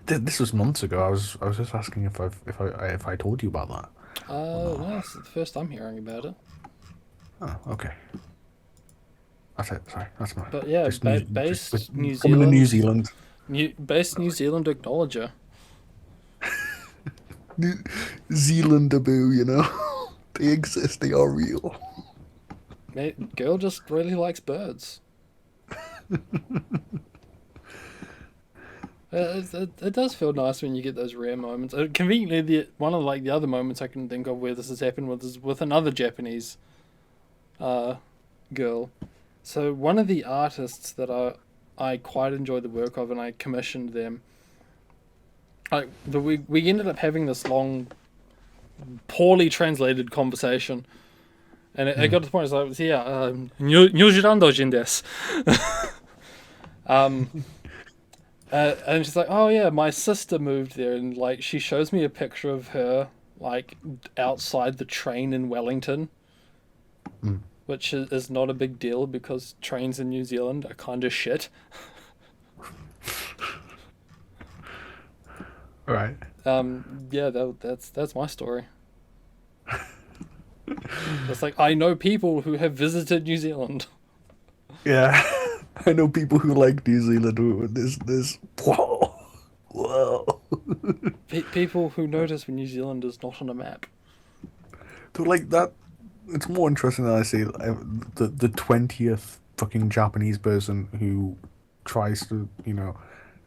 this was months ago. I was just asking if I told you about that. No, it's the first I'm hearing about it. Oh, okay. That's it. Sorry, that's my. But yeah, based New Zealand. Coming to New Zealand. Based New Zealand acknowledger. New Zealandaboo, they exist. They are real. Mate, girl just really likes birds. It does feel nice when you get those rare moments. Conveniently, one of the other moments I can think of where this has happened with is with another Japanese girl. So one of the artists that I quite enjoy the work of, and I commissioned them. We ended up having this long, poorly translated conversation, and it got to the point I was like, yeah, New Zealandojin desu. And she's like, oh yeah, my sister moved there, and like she shows me a picture of her like outside the train in Wellington, which is not a big deal because trains in New Zealand are kind of shit. Right. Yeah, that's my story. It's like I know people who have visited New Zealand. Yeah. I know people who like New Zealand who this whoa. Whoa. People who notice when New Zealand is not on a map. So like that, it's more interesting than I see the 20th fucking Japanese person who tries to,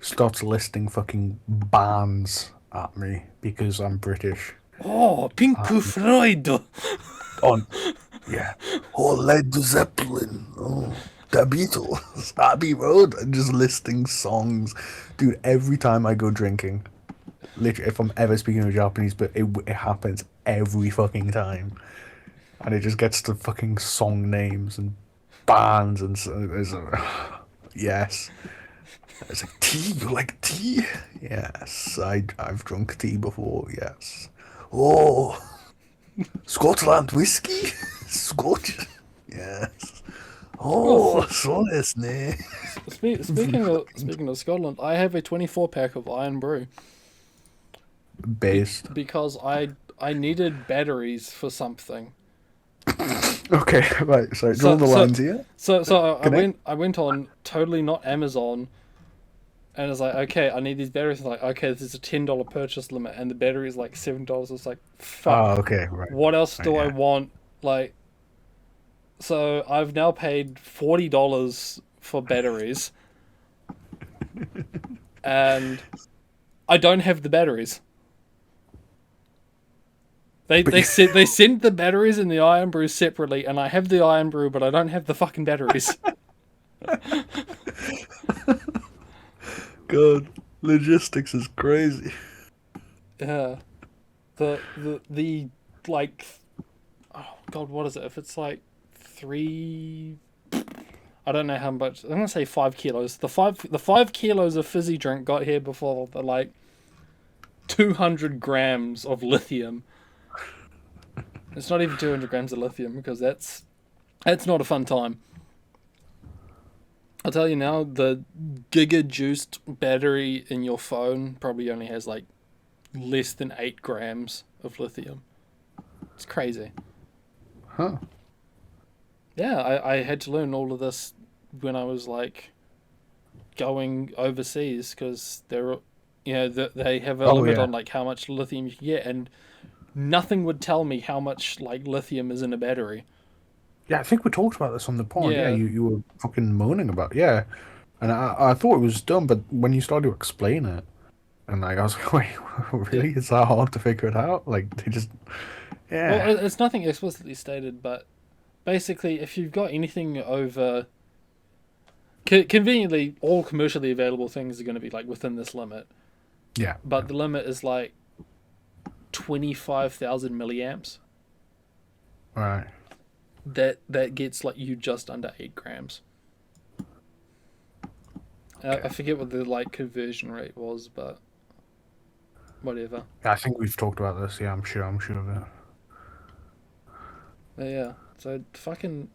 starts listing fucking bands at me because I'm British. Oh, Pink Floyd. On, yeah. Oh, Led Zeppelin. Oh, the Beatles. Abbey Road. And just listing songs. Dude, every time I go drinking, literally, if I'm ever speaking to Japanese, but it happens every fucking time. And it just gets to fucking song names and bands and so it's yes. It's like tea. You like tea? Yes, I've drunk tea before. Yes. Oh, Scotland whiskey, Scotch. Yes. Oh, soですね. Speaking of Scotland, I have a 24-pack of Iron Brew. Based. Because I needed batteries for something. Okay, right. So draw the lines here. So I went on totally not Amazon, and it's like, okay, I need these batteries. It's like, okay, this is a $10 purchase limit, and the battery is like $7. It's like, fuck. Oh, okay, right. What else do Right, I yeah. want? Like, so I've now paid $40 for batteries, and I don't have the batteries. They sent the batteries and the Iron Brew separately, and I have the Iron Brew, but I don't have the fucking batteries. God, logistics is crazy. Yeah, the like, oh god, what is it? If it's like 3, I don't know how much. I'm gonna say 5 kilos. The 5 kilos of fizzy drink got here before the like 200 grams of lithium. It's not even 200 grams of lithium because that's not a fun time. I'll tell you now, the giga juiced battery in your phone probably only has like less than 8 grams of lithium. It's crazy. Huh. Yeah, I had to learn all of this when I was like going overseas because they're, they have a limit on like how much lithium you can get, and nothing would tell me how much like lithium is in a battery. Yeah, I think we talked about this on the pod. Yeah, Yeah. you were fucking moaning about yeah. And I thought it was dumb, but when you started to explain it, and like I was like, wait, really? It's that hard to figure it out? Like they just, yeah. Well, it's nothing explicitly stated, but basically, if you've got anything over, conveniently, all commercially available things are going to be like within this limit. Yeah. But the limit is like 25,000 milliamps. Right. That gets like you just under 8 grams. Okay. I forget what the like conversion rate was, but whatever. Yeah, I think we've talked about this. Yeah, I'm sure of it. Yeah. So fucking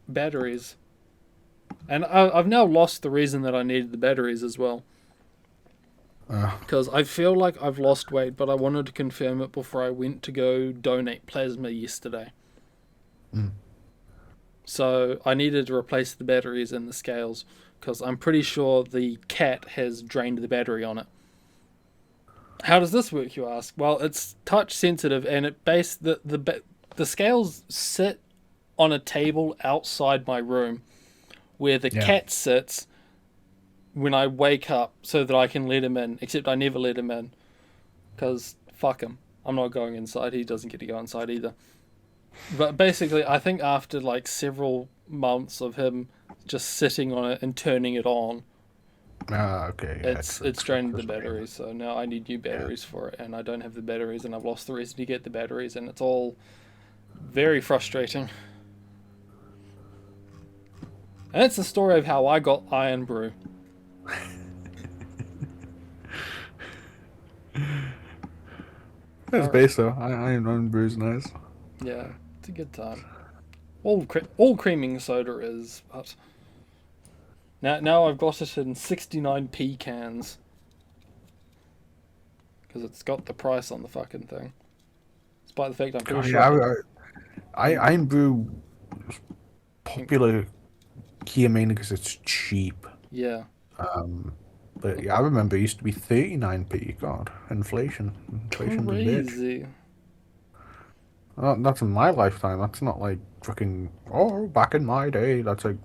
batteries. And I've now lost the reason that I needed the batteries as well. Because I feel like I've lost weight, but I wanted to confirm it before I went to go donate plasma yesterday. Mm. So I needed to replace the batteries and the scales because I'm pretty sure the cat has drained the battery on it. How does this work, you ask? Well, it's touch sensitive, and the scales sit on a table outside my room where the cat sits when I wake up so that I can let him in, except I never let him in because fuck him. I'm not going inside. He doesn't get to go inside either. But basically, I think after like several months of him just sitting on it and turning it on, Okay. Yeah, it's drained the batteries. So now I need new batteries for it, and I don't have the batteries, and I've lost the reason to get the batteries, and it's all very frustrating. And it's the story of how I got Iron Brew. It's based though. I Iron Brew's nice. Yeah, it's a good time. All creaming soda is, but now I've got it in 69p cans because it's got the price on the fucking thing. Despite the fact I'm pretty sure. I brew popular Kia mainly because it's cheap. Yeah. But yeah, I remember it used to be 39p. God, inflation. Crazy. That's in my lifetime. That's not like fucking, oh, back in my day. That's like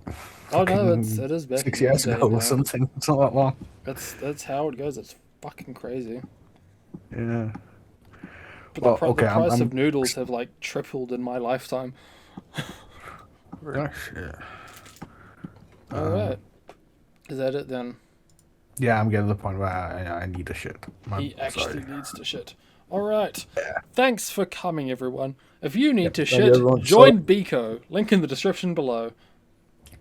Oh no, it is back 6 years in my ago day or now. something. It's not that long. That's how it goes. It's fucking crazy. Yeah. But Well, the okay, price of noodles have like tripled in my lifetime. Oh, shit. All right. Is that it then? Yeah, I'm getting to the point where I need a shit. He actually needs to shit. All right. Yeah. Thanks for coming, everyone. If you need to shit, join Biko. Link in the description below.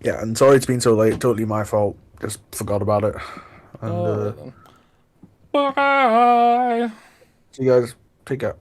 Yeah, and sorry it's been so late. Totally my fault. Just forgot about it. And Bye. see you guys. Take care.